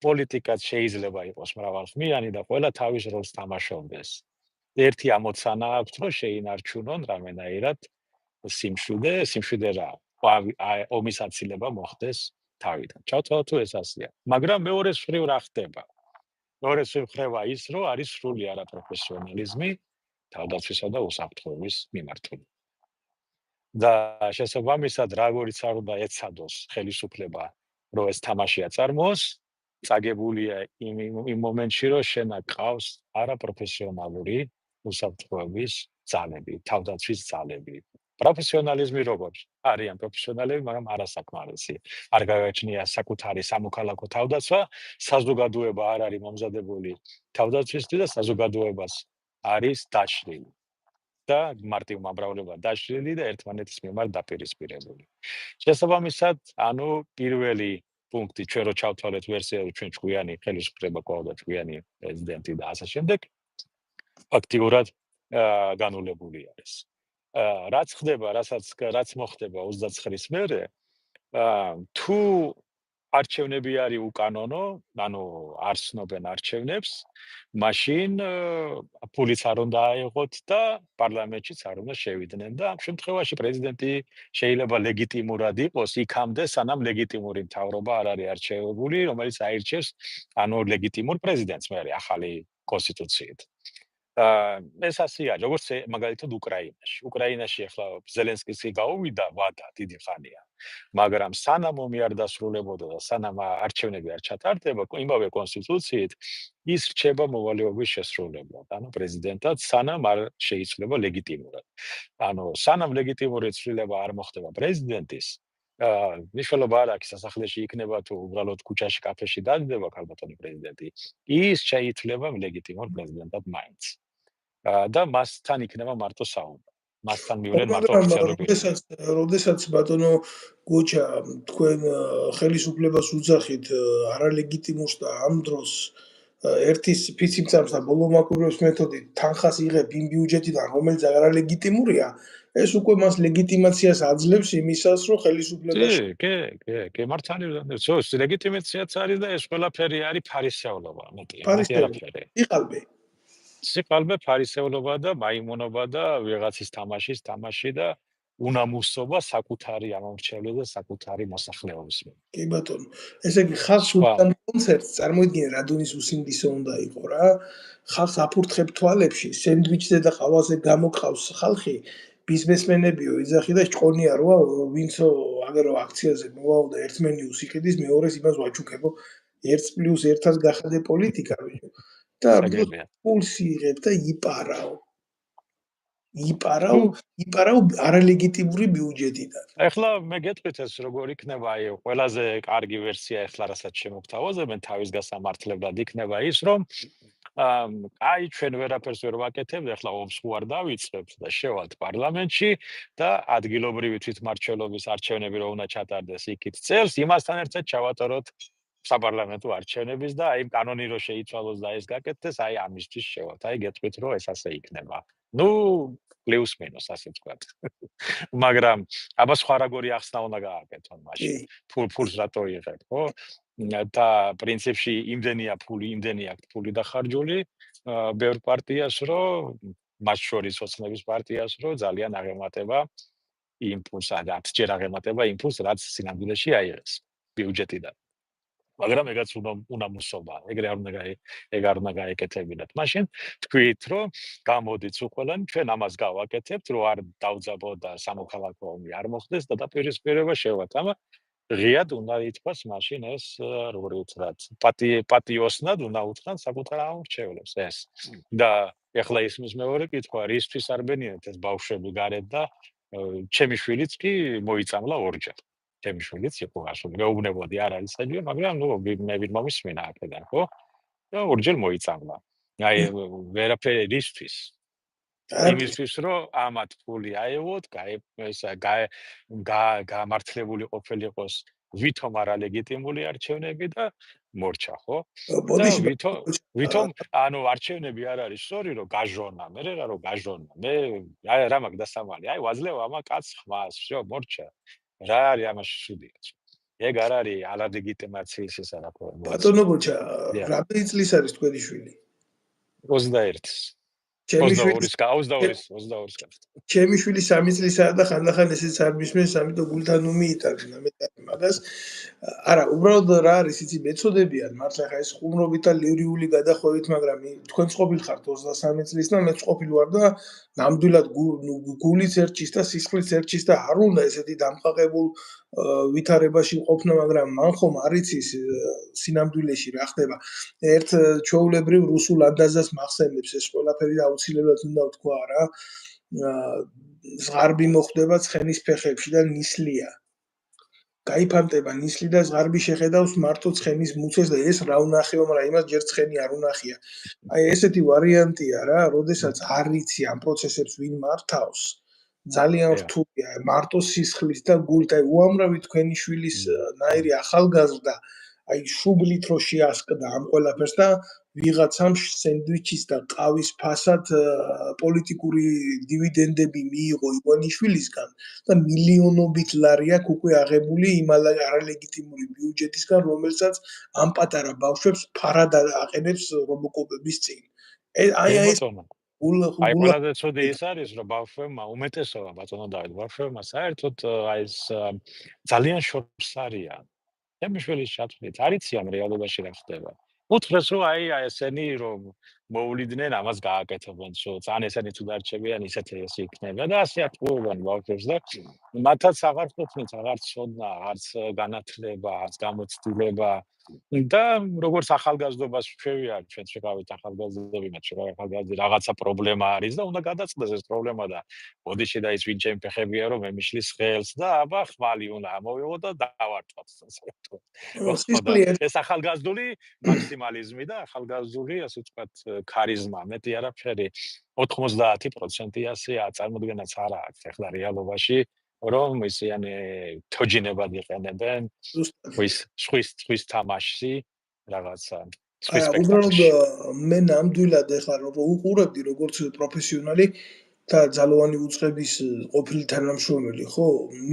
S2: პოლიტიკაც შეიძლება იყოს მრავალხმიანი და ყველა თავის როლს თამაშობდეს. ერთი ამოცანა აქვს, რომ შეინარჩუნონ რამენაირად სიმშვიდე რა. ომის აცილება მოხდეს თავიდან. ჩავთვალოთ თუ ეს ასეა. მაგრამ მეორე მხრივ რა ხდება? მეორე მხრივ ის, რომ არის სრული არაპროფესიონალიზმი თავდაცვისა და უსაფრთხოების მიმართულებით. და შესაბამისად, როგორიც არ უნდა ეცადოს ხელისუფლება, რომ ეს თამაში აწარმოოს, წაგებულია იმ მომენტში, რომ შენ აკავს არაპროფესიონალური უსაფრთხოების ძალები, თავდაცვის ძალები. პროფესიონალიზმი როგორც არიან პროფესიონალები, მაგრამ არასაკმარისი. არ გააჩნია საკუთარი სამოქალაქო თავდაცვა, საზოგადოება არ არის მომზადებული თავდაცვისთვის და საზოგადოებას არის დაშლილი. და მარტივმა მრავლდება დაშლილი და ერთმანეთის მიმართ დაპირისპირებული. შესაბამისად, პირველი პუნქტი ჩვენ რო ჩავთვალეთ ვერსია, რომ ჩვენ ჭკვიანი ხელისუფლება გვაქვს, ჭკვიანი პრეზიდენტი და ასე შემდეგ, ფაქტიურად განულებული არის. რაც ხდება, რაც მოხდება 29-ის მერე, თუ არჩევნები არის უკანონო, ანუ არ ცნობენ არჩევნებს, მაშინ ფულიც არ უნდა აეღოთ და პარლამენტშიც არ უნდა შევიდნენ და ამ შემთხვევაში პრეზიდენტი შეიძლება ლეგიტიმურად იყოს იქამდე, სანამ ლეგიტიმური მთავრობა არ არის არჩეული, რომელიც აირჩევს ლეგიტიმურ პრეზიდენტს მერე ახალი კონსტიტუციით. ეს ასეა, როგორც მაგალითად უკრაინაში. უკრაინაში ახლა ზელენსკის გაუვიდა ვადა დიდი ხანია. მაგრამ სანამ ომი არ დასრულებოდა და სანამ არჩევნები არ ჩატარდება, იმავე კონსტიტუციით ის რჩება მოვალეობის შესრულებლად, ანუ პრეზიდენტად, სანამ არ შეიცვლება ლეგიტიმურად. ანუ სანამ ლეგიტიმური ცვლილება არ მოხდება პრეზიდენტის, მნიშვნელობა არ აქვს სასახლეში იქნება თუ უბრალოდ ქუჩაში, კაფეში დადება ქალბატონი პრეზიდენტი, ის შეიცვლება ლეგიტიმურ პრეზიდენტად მაინც. და მასთან იქნება მარტო საუბარი. მასთან მივლენ მარტო
S1: მაგრამ
S2: ოფიციალური
S1: როდესაც ბატონო გოჩა თქვენ ხელისუფლებას უძახით არალეგიტიმურს და ამ დროს ერთის ფიციმცამს და ბოლომაკვირვების მეთოდით თანხას იღებ იმ ბიუჯეტიდან, რომელიც არალეგიტიმურია, ეს უკვე მას ლეგიტიმაციას აძლევს იმისას, რომ ხელისუფლებაში
S2: კი, მართალია. ლეგიტიმაციაც არის და ეს ყველაფერი არის ფარისევლობა, მეტი არაფერი. სიყალბე ფარისევლობა და მაიმუნობა და ვიღაცის თამაში და უნამუსობა საკუთარი ამომრჩეველი და საკუთარი მოსახლეობის.
S1: კი ბატონო, ესე იგი ხალხს უდან კონცერტს წარმოიდგინე რა დონის усინდისო უნდა იყო რა. ხალხს აფურთხებ თვალებში, სენდვიჩზე და ყავაზე გამოყავს ხალხი, ბიზნესმენებიო იძახი და ჭყონია როა ვინცო აგერო აქციაზე მოვაო და ერთ მენიუს იყიდის, მეორეს იმას ვაჩუქებო 1+1-ს გახადე პოლიტიკა ბიჭო. და პულს იღებ და იპარავ არალეგიტიმური ბიუჯეტიდან.
S2: ახლა მე გეტყვით ეს როგორ იქნება, აი ყველაზე კარგი ვერსია ახლა რასაც შემოგთავაზებენ თავის გასამართლებლად იქნება ის, რომ აი ჩვენ ვერაფერს ვერ ვაკეთებთ, ახლა ომს ხوار დავიწყებთ და შევალთ პარლამენტში და ადგილობრივი თვითმმართველობის არჩევნები რო უნდა ჩატარდეს იქით წელს, იმასთან ერთად ჩავატაროთ საპარლამენტო არჩევნების და აი კანონი რო შეიცვალოს და ეს გაკეთდეს, აი ამისთვის შევალთ. აი გეტყვით რომ ეს ასე იქნება. ნუ პლუს მინუს ასე ვთქვათ. მაგრამ აბა სხვა როგორი ახსნა უნდა გააკეთონ მაშინ. ფულს რატო იღებ, ხო? და პრინციპში იმდენი აქვს ფული დახარჯული ბევრ პარტიას, რომ მათ შორის ოცნების პარტიას, რომ ძალიან აღემატება იმპულს, 10-ჯერ აღემატება იმპულს, რაც სინამდვილეში აიღეს ბიუჯეტიდან. მაგრამ ეგაც უნამუსობა, ეგრე არ უნდა გაეკეთებინათ. მაშინ თქვით, რომ გამოდით უყველანი, ჩვენ ამას გავაკეთებთ, რომ არ დავძაბოთ და სამოქალაქო ომი არ მოხდეს და დაპირისპირება შევათ. ამა ღიად უნდა ითქვას მაშინ ეს როგორი ვთქვათ, პატიოსნად უნდა უთხრან საკუთარ ამორჩევლებს ეს. და ეხლა ისმის მეორე კითხვა, რისთვის არ ბენიათ ეს ბავშვები გარეთ და ჩემი შვილიც კი მოიწამლა ორჯერ. ჩემი შვილიც იყო ასული, მეუბნებოდი არ არის საჯი, მაგრამ ნუ მე ვინ მომისმენა აქედან, ხო? და ორჯერ მოიწამლა. აი ვერაფერი რისთვის? იმისთვის რომ ამათ ფული აეღოთ, გამართლებული ყოფილიყოს ვითომ არალეგიტიმური არჩევნები და მორჩა, ხო? ვითომ ანუ არჩევნები არ არის სწორი რომ გაჟონა, მე რა გაჟონა. მე რა მაგ დასამალი, აი ვაძლევ ამა კაც ხმას, всё, მორჩა. რა არის ამაში შუდია? ეგ არ არის არალეგიტიმაციის ეს არაფერი.
S1: ბატონო გოჩა, რამდენი წლის არის თქვენი შვილი?
S2: 21-ის. 22-ის.
S1: ჩემი შვილი 3 წლისაა და ხანდახან ესეც არ მისმენს, ამიტომ გულთან უმიიტანინა მეტად მაგას. არა, უბრალოდ რა არის, იცი, მეწოდებიან, მართლა ხა ეს ხუმრობით და ლირიული გადახვევით, მაგრამ თქვენც ყოფილხართ 23 წლის და მეც ყოფილი ვარ და ნამდვილად გულიც ერჩის და სისხლიც ერჩის და არ უნდა ესეთი დამყაყებულ ვითარებაში ყოფნა, მაგრამ მან ხომ არ იცის სინამდვილეში რა ხდება. ერთ ჩვეულებრივ რუსულ ანდაზას მახსენებს ეს ყველაფერი და აუცილებლად უნდა ვთქვა რა. ზღარბი მოხდება ცხენის ფეხებში და ნისლია. გაიფანტება ნისლი და ზღარბი შეხედავს მარტო ცხენის მუცეს და ეს რა უნახება, მაგრამ იმას ჯერ ცხენი არ უნახია. აი ესეთი ვარიანტია რა, როდესაც არ იცი ამ პროცესებს ვინ მართავს. ძალიან რთულია მარტო სისხლის და გულით, აი უამრავი თქვენი შვილის ნაირი ახალგაზრდა, აი შუბლით რო შეასკდა ამ ყველაფერს და ვიღაცამ სენდვიჩის და ყავის ფასად პოლიტიკური დივიდენდები მიიღო ივანიშვილისგან და მილიონობით ლარი აქვს უკვე აღებული იმ არალეგიტიმური ბიუჯეტისგან, რომელსაც ამ პატარა ბავშვებს ფარად აყენებს რობოკოპების წინ. აი
S2: ყველაზე ცუდი ის არის, რომ ბავშვებმა უმეტესობა ბატონო დავით, ბავშვებმა საერთოდ აი ეს ძალიან შორს არიან. ჩემი შვილის ჩათვლით, არ იციან რეალობაში რა ხდება. უთხრეს რომ აი ესენი რომ მოვuliდნენ ამას გააკეთებენ, ან ესენი თუ დარჩებიან, ისეთი ეს იქნება და ასე ატყუებენ ბავშვებს და მათაც აღარ ყოფნით, აღარ ცოდნა, არც განათლება, არც გამოცდილება და როგორც ახალგაზრდობას შევიარეთ, ჩვენ შეგავით ახალგაზრდები, მათ შეგავით ახალგაზრდები, რაღაცა პრობლემა არის და უნდა გადაწყდეს ეს პრობლემა და ბოდიში და ის ვინ ჩემი ფეხებია რომ მე მიშლის ხელს და აბა ხმალი უნდა ამოვიღო და დავარტყოთ ასე ვთქვათ. და ეს ახალგაზრდული მაქსიმალიზმი და ახალგაზრდული ასე ვთქვათ ქარიზმა, მეტი არაფერი 90% ასე წარმოდგენაც არ აქვს ახლა რეალობაში რომ ისინი თოჯინებად იყენებენ სხვის თამაშში რაღაცა სხვის სპექტაკლში.
S1: მე ნამდვილად ეხლა რომ უყურებდი როგორც პროფესიონალი და ძალოვანი უწყების ყოფილი თანამშრომელი, ხო?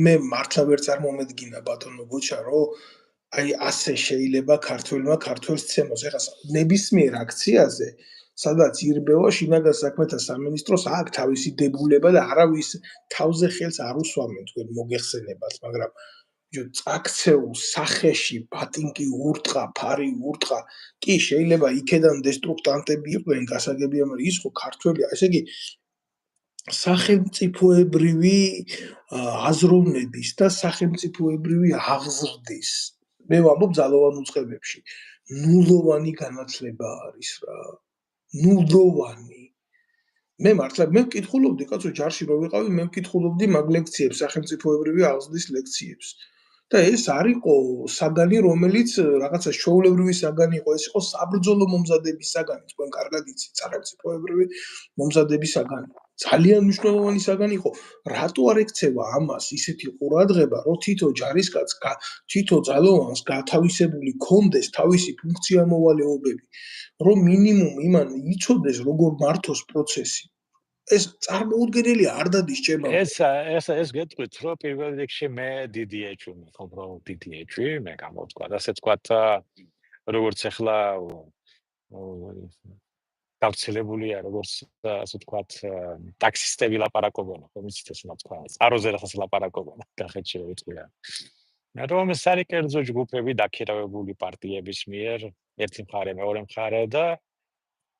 S1: მე მართლა ვერ წარმომედგინა ბატონო ბოჩა, რომ აი ასე შეიძლება ქართველმა ქართველს ცემოს. ეხლა ნებისმიერ აქციაზე, სადაც ირბევა შინაგან საქმეთა სამინისტროს აქვს თავისი დებულება და არავის თავზე ხელს არ უსვამენ თქვენ მოგეხსენებათ, მაგრამ წაქცეულ სახეში ბატინკი ურტყა, ფარი ურტყა, კი შეიძლება იქედან დესტრუქტანტები იყვნენ გასაგებია, მაგრამ ის ხო ქართველია, ესე იგი სახელმწიფოებრივი აზროვნების და სახელმწიფოებრივი აღზრდის მე ვამბობ ძალოვან უწყებებში ნულოვანი განათლება არის რა. ნულოვანი. მე მართლა მე ვკითხულობდი კაცო ჯარში რო ვიყავი, მე ვკითხულობდი მაგ ლექციებს, სახელმწიფოებრივი აღზრდის ლექციებს. და ეს არისო საგანი, რომელიც რაღაცა ჩვეულებრივი საგანი იყო, ეს იყო საბრძოლო მომზადების საგანი, თქვენ კარგად იცით, სახელმწიფოებრივი მომზადების საგანი. ძალიან მნიშვნელოვანი საგანი იყო. რატო არ ექცევა ამას ისეთი ყურადღება, რომ თითო ჯარისკაცს, თითო ძალოვანს გათავისებული კონდეს თავისი ფუნქციამოვალეობები, რომ მინიმუმ იმან იცოდეს როგორ მართოს პროცესი. ეს წარმოუდგენელია, არ დადის ჩემო.
S2: ეს გეტყვით, რომ პირველ რიგში მე დიდი ეჭვი მქონდა, უბრალოდ დიდი ეჭვი, მე გამოვთქვა, ასე თქვათ, როგორც ახლა გავცილებულია, როგორც ასე თქვათ, ტაქსისტები ლაპარაკობენ, ხომ იცით ეს რა თქვა, წაროზე რაღაც ლაპარაკობენ, კახეთში რო ვიტყვია. რომ ეს არის კერძო ჯგუფები დაქირავებული პარტიების მიერ, ერთი მხარე, მეორე მხარე და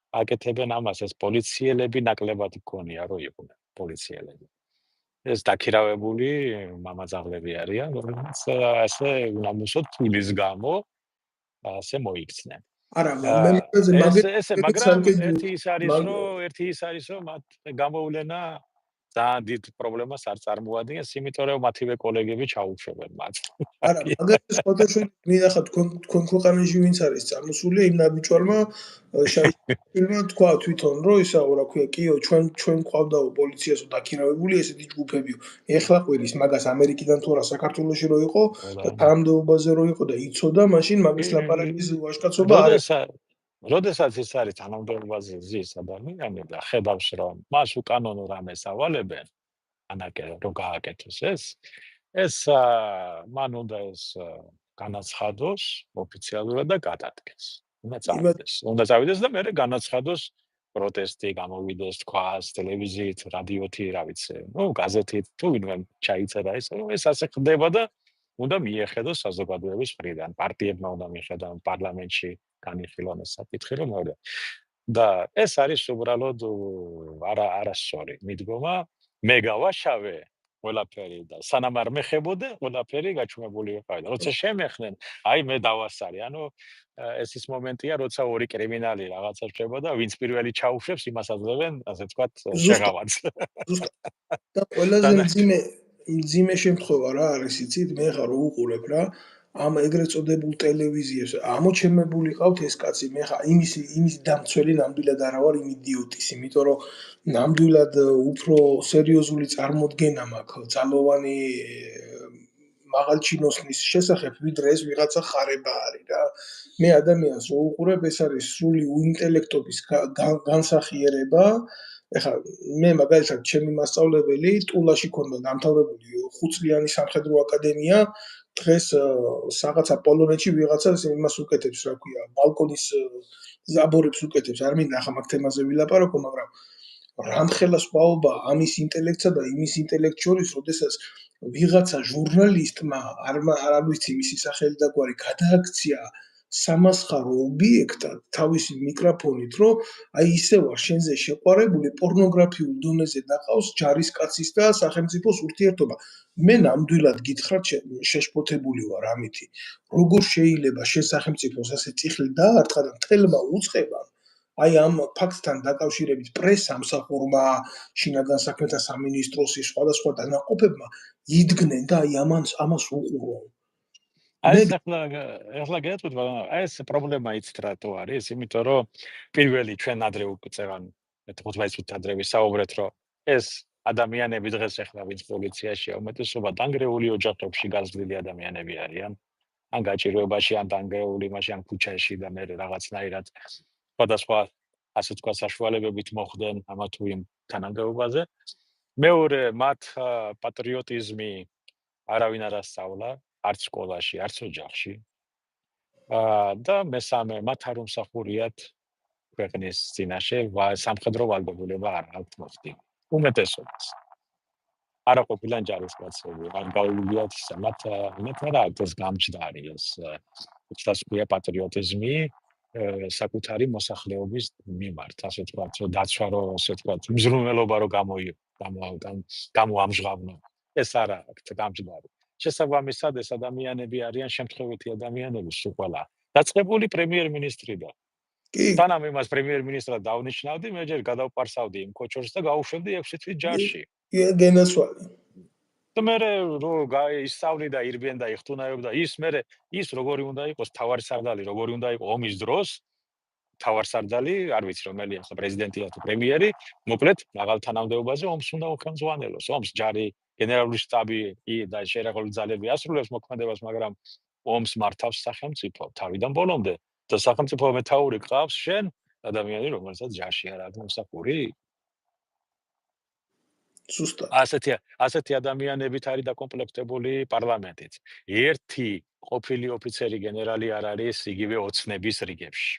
S2: აკეთებენ ამას, ეს პოლიციელები ნაკლებად იქონია, რომ იყვნენ პოლიციელები. ეს დაქირავებული მამაძაღლები არიან, რომლებიც ასე უნამუსოდ ფულის გამო ასე მოიქცნენ.
S1: არა, მაგრამ
S2: ერთი ის არის, რომ მათ გამოვლენა ძალიან დიდ პრობლემას არ წარმოადგენს, იმიტომ რომ მათივე კოლეგები ჩაუშვებენ მათ.
S1: არა, მაგალითად ფოტოშოპი მინახა თქვენ ქვეყანაში ვინც არის წარმოსული, იმ ნაბიჯვარმა შაიშვილმა თქვა თვითონ, რომ ისაო რა ქვია, კიო, ჩვენ ყავდაო პოლიციასო დაქირავებული ესეთი ჯგუფებიო. ეხლა ყვირის მაგას ამერიკიდან თუ არა საქართველოში რო იყო და თანამდებობაზე რო იყო და იცოდა, მაშინ მაგის ლაპარაკის ვაჟკაცობა არ
S2: როდესაც ეს არის თანამდებობაზე ზის ადამიანი და ხედავს რომ მას უკანონო რამეს ავალებენ, რომ გააკეთოს ეს მან უნდა ეს განაცხადოს ოფიციალურად და გადადგეს. უნდა წავიდეს და მერე განაცხადოს პროტესტი, გამოვიდეს თქვას ტელევიზიით, რადიოთი, რა ვიცი, გაზეთით, თუ ვინმე ჩაიწერა ეს ასე ხდება და უნდა მიეხედოს საზოგადოების მხრიდან, პარტიებმა უნდა მიეხედონ პარლამენტში განიხილონ ეს საკითხი რომ მოხდა. და ეს არის უბრალოდ არასწორი მიდგომა, მე გავაშავე ყველაფერი და სანამ არ მეხებოდე, ყველაფერი გაჩვენებული ვიყავი. როცა შემეხნენ, აი მე დავასწარი. ანუ ეს ის მომენტია, როცა ორი კრიმინალი რაღაცა რჩება და ვინც პირველი ჩაუშვებს, იმას აძლევენ, ასე ვთქვათ, შეღავანს.
S1: და ყველაზე მძიმე შემთხვევა რა არის, იცით, მე ხარ უყურებ რა, ამ ეგრეთ წოდებულ ტელევიზიებს ამოჩემებული ყავთ ეს კაცი, მე ხა იმის დამცველი ნამდვილად არა ვარ, იმ იდიოტის, იმიტომ რომ ნამდვილად უფრო სერიოზული წარმოდგენა მაქვს ძალოვანი მაღალჩინოსნის შესახებ, ვიდრე ეს ვიღაცა ხარება არის რა. მე ადამიანს რო უყურებ, ეს არის სრული უინტელექტობის განსახიერება. ეხლა მე მაგალითად ჩემი მასწავლებელი ტულაში ქონდა დამთავრებული 5 წლიანი სამხედრო აკადემია. დღეს რაღაცა პოლონეთში ვიღაცას იმას უკეთებს, რა ქვია, ბალკონის ზაბორებს უკეთებს. არ მინდა ახლა მაგ თემაზე ვილაპარაკო, მაგრამ რამხელა სხვაობა ამის ინტელექტსა და იმის ინტელექტ შორის, როდესაც ვიღაცა ჟურნალისტმა არ ვიცი მისი სახელი და გვარი გადააქცია სამასხარო ობიექტად თავისი მიკროფონით, რომ აი ისე ვარ შენზე შეყვარებული, პორნოგრაფიულ დონეზე დაყავს ჯარისკაცის და სახელმწიფოს ურთიერთობა. მე ნამდვილად გითხრათ შეშფოთებული ვარ ამითი. როგორ შეიძლება შენ სახელმწიფოს ასე წიხლი დაარტყა და მთელმა უწყებამ აი ამ ფაქტთან დაკავშირებით პრესა ამსახურმა, შინაგან საქმეთა სამინისტროსი, სხვადასხვა დანაყოფებმა იდგნენ და აი ამას უყურო.
S2: ეს ახლა გეტყვით, მაგრამ ეს პრობლემა იცით რატო არის? იმიტომ რომ პირველი ჩვენ ადრე უწევან 15 წუთი ადრე ვისაუბრეთ, რომ ეს ადამიანები დღეს ახლა ვინც პოლიციაშია, უმეტესობა დანგრეული ოჯახებში გაზრდილი ადამიანები არიან. ან გაჭირვებაში, ან დანგრეული მაშინ ან ქუჩაში და მე რაღაცნაირად სხვადასხვა ასე თქვა საშუალებებით მოხდნენ ამა თუ იმ თანამდებობაზე. მეორე, მათ პატრიოტიზმი არავინ არ ასწავლა, არც სკოლაში, არც ოჯახში. და მესამე, მათ არ უმსახურიათ ქვეყნის წინაშე სამხედრო ვალდებულება არ აქვთ მოხდი. უმეტესობას. არა ყოფილან ჯარისკაცები, არ გაუვლიათ მათ რა აქვს ეს გამჯდარი ეს უცდასკვია პატრიოტიზმი საკუთარი მოსახლეობის მიმართ, ასე ვთქვათ, რომ დაცვა რო ასე ვთქვათ, მზრუნველობა რო გამოამჟღავნო. ეს არა აქვს გამჯდარი. შესაბამისად, ეს ადამიანები არიან შემთხვევითი ადამიანები სულ ყველა. დაწყებული პრემიერ-მინისტრიდან. სანამ იმას პრემიერ-მინისტრად დავნიშნავდი, მე ჯერ გადავპარსავდი იმ ქოჩორს და გავუშვებდი 6 თვით ჯარში.
S1: გენასვალი.
S2: და მე რო ისწავლი და ირბენ და იხტუნაებდა ის როგორი უნდა იყოს თავარი სარდალი, როგორი უნდა იყოს ომის დროს თავარსარდალი, არ ვიცი რომელი ახლა პრეზიდენტია თუ პრემიერი, მოკლედ მაღალ თანამდებობაზე ომს უნდა უხელმძღვანელოს. ომს ჯარი, გენერალური შტაბი და შერეღებული ძალები ასრულებს მოქმედებას, მაგრამ ომს მართავს სახელმწიფო თავიდან ბოლომდე და სახელმწიფო მეთაური გყავს შენ ადამიანი, რომელსაც ჯარში არ აქვს მომსახური.
S1: ზუსტად.
S2: ასეთი ადამიანებით არის დაკომპლექტებული პარლამენტიც. ერთი ყოფილი ოფიცერი გენერალი არ არის იგივე ოცნების რიგებში.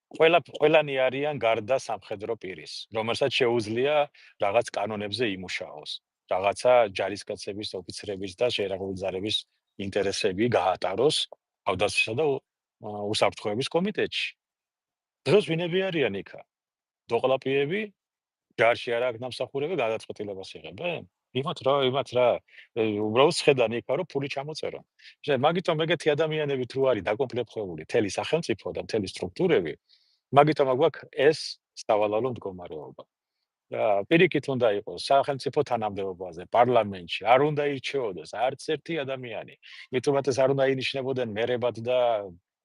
S2: ყველანი არიან გარდა სამხედრო პირის, რომელსაც შეუძლია რაღაც კანონებზე იმუშაოს, რაღაცა ჯარისკაცების, ოფიცრების და შერეღებული ძალების ინტერესები გაატაროს თავდაცვისა და უსაფრთხოების კომიტეტში. დღეს ვინები არიან იქა? დოყლაპიები, ჯარში არ აქვს დამსახურება, გადაწყვეტილებას იღებენ? იმათ რა, უბრალოდ შედან იქა, რომ ფული ჩამოწერონ. მაგიტომ ეგეთი ადამიანები თუ არის დაკომპლექტებული მთელი სახელმწიფო და მთელი სტრუქტურები, მაგიტომ აგვაქვს ეს სავალალო მდგომარეობა. პირიქით უნდა იყოს სახელმწიფო თანამდებობაზე, პარლამენტში, არ უნდა ირჩეოდეს არც ერთი ადამიანი. მithumetes არ უნდა ინიშნებოდნენ მერებად და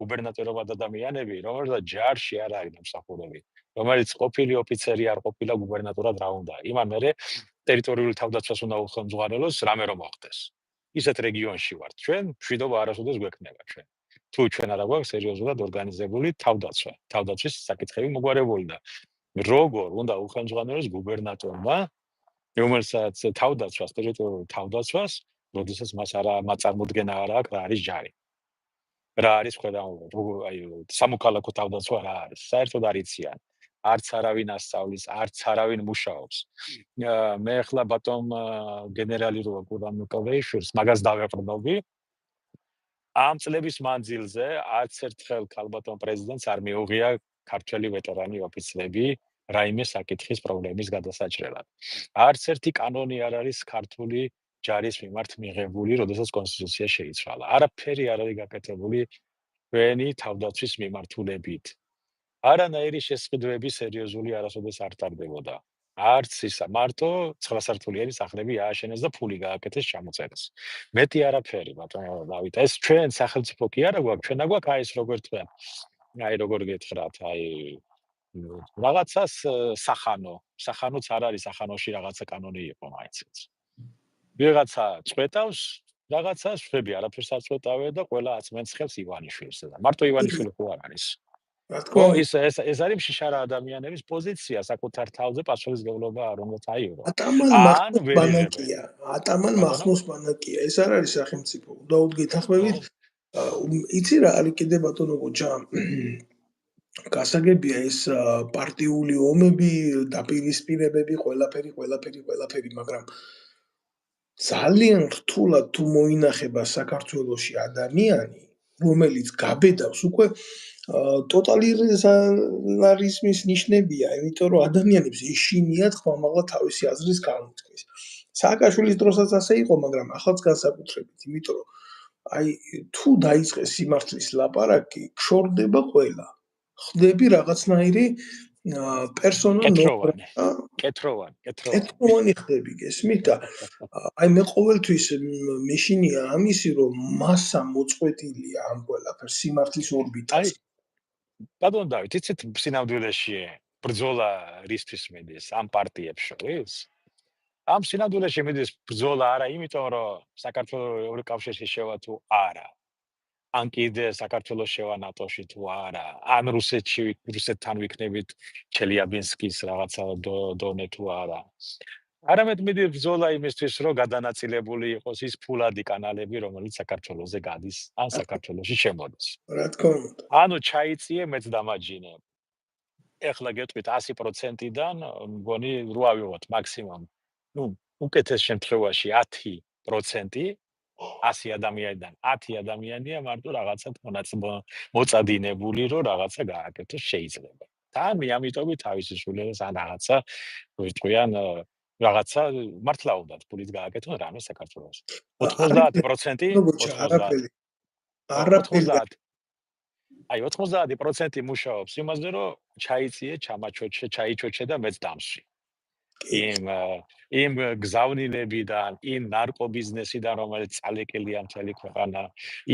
S2: გუბერნატორებად ადამიანები, რომელსაც ჯარში არ არის დამსახურებული, რომელიც ყოფილი ოფიცერი არ ყოფილა გუბერნატორად რა უნდა. იმან მერე ტერიტორიული თავდაცვას უნდა უხელმძღვანელოს რამე რომ მოხდეს. ისეთ რეგიონში ვართ ჩვენ, მშვიდობა არასოდეს გვექნება ჩვენ. თუ ჩვენ არ აგვაქვს სერიოზულად ორგანიზებული თავდაცვა, თავდაცვის საკითხები მოგვარებული და როგორ უნდა უხელმძღვანელოს გუბერნატორმა, რომელსაც თავდაცვას, ტერიტორიულ თავდაცვას, როდესაც მას წარმოდგენა არ აქვს, რა არის ჯარი. რა არის სამოქალაქო თავდაცვა რა არის? საერთოდ არ იციან. არც არავინ ასწავლის, არც არავინ მუშაობს. მე ახლა ბატონ გენერალი როაკურამიკოვეიშვილს მაგას დავეყრდნობი. ამ წლების მანძილზე არც ერთხელ ქალბატონ პრეზიდენტს არ მიუღია ქართველი ვეტერანი ოფიცრები რაიმე საკითხის პრობლემის გადასაჭრელად. არც ერთი კანონი არ არის ქართული ჯარის მიმართ მიღებული, როდესაც კონსტიტუცია შეიცვალა. არაფერი არ არის გაკეთებული ჩვენი თავდაცვის მიმართულებით. არანაირი შესყიდვები სერიოზული არასოდეს არ ტარდებოდა. არც ისა, მარტო 9 სართულიანი სახლები ააშენეს და ფული გააკეთეს ჩამოწერეს. მეტი არაფერი, ბატონო დავით. ეს ჩვენ სახელმწიფო კი არა გვაქვს, ჩვენ აგვაქვს აი ეს როგორ თქვენ. აი როგორ გეთხრათ, აი რაღაცას სახანოც არ არის, სახანოში რაღაცა კანონი იყო მაინც. ვიღაცა წვეტავს, რაღაცას შვები არაფერს არ წვეტავენ და ყველა აწმენს ხელს ივანიშვილს და მარტო ივანიშვილი ხო არ არის. ეს არის მშიშარა ადამიანების პოზიცია საკუთარ თავზე პასუხისმგებლობა არ უნდა აიღო.
S1: ატამან მახნოს ბანაკია. ეს არ არის სახელმწიფო. უდაოდ გეთახმებით. იცი რა არის კიდე ბატონო გოჯა? გასაგებია ეს პარტიული ომები, დაპირისპირებები, ყველაფერი, მაგრამ ძალიან რთულად თუ მოინახება საქართველოში ადამიანი, რომელიც გაბედავს უკვე ტოტალიტარიზმის ნიშნებია, იმიტომ რომ ადამიანებს ეშინიათ ხმამაღლა თავისი აზრის გამოთქმის. სააკაშვილის დროსაც ასე იყო, მაგრამ ახალც განსაკუთრებით, იმიტომ რომ აი თუ დაიწყეს სიმართლის ლაპარაკი, გშორდება ყველა. ხდები რაღაცნაირი პერსონა
S2: კეთროვანი.
S1: ნონ-გრატა,
S2: კეთროვანი.
S1: კეთროვანი ხდები, გესმით და აი მე ყოველთვის მეშინია ამისი, რომ მასა მოწყვეტილია ამ ყველაფერს სიმართლის ორბიტას.
S2: აი ბატონ დავით, იცით სინამდვილეში ბრძოლა რისთვის მიდის ამ პარტიებს შორის? ამ სინამდვილეში მიდის ბრძოლა არა იმიტომ, რომ საქართველოს ევროკავშირში შევა თუ არა. ან კიდე საქართველოს შევა ნატოში თუ არა, ან რუსეთთან ვიქნებით ჩელიაბინსკის რაღაცა დონე თუ არა. არამედ მიდის ბრძოლა იმისთვის, რომ გადანაწილებული იყოს ის ფულადი კანალები, რომელიც საქართველოზე გადის, ან საქართველოში შემოდის.
S1: რა თქმა უნდა.
S2: ანუ ჩაიწიე მეც დამაჯინე. ეხლა გეტყვით 100%-დან, მგონი 8 ავიღოთ მაქსიმუმ. უკეთეს შემთხვევაში 10%, 100 ადამიანიდან 10 ადამიანია მარტო რაღაცა მოწადინებული, რომ რაღაცა გააკეთოს შეიძლება. და ამიტომი თავისი სულელეს ან რაღაცა ვიტყვიან რაღაცა მართლა უნდათ ფულით გააკეთონ რამე საქართველოს. 90%,
S1: არაფერი.
S2: აი 90% მუშაობს იმაზე, რომ ჩაიწიე, ჩაიჩოჩე და მეც დამსვი. იმ გზავნილებიდან, იმ ნარკობიზნესიდან, რომელიც წალეკილია მთელი ქვეყანა,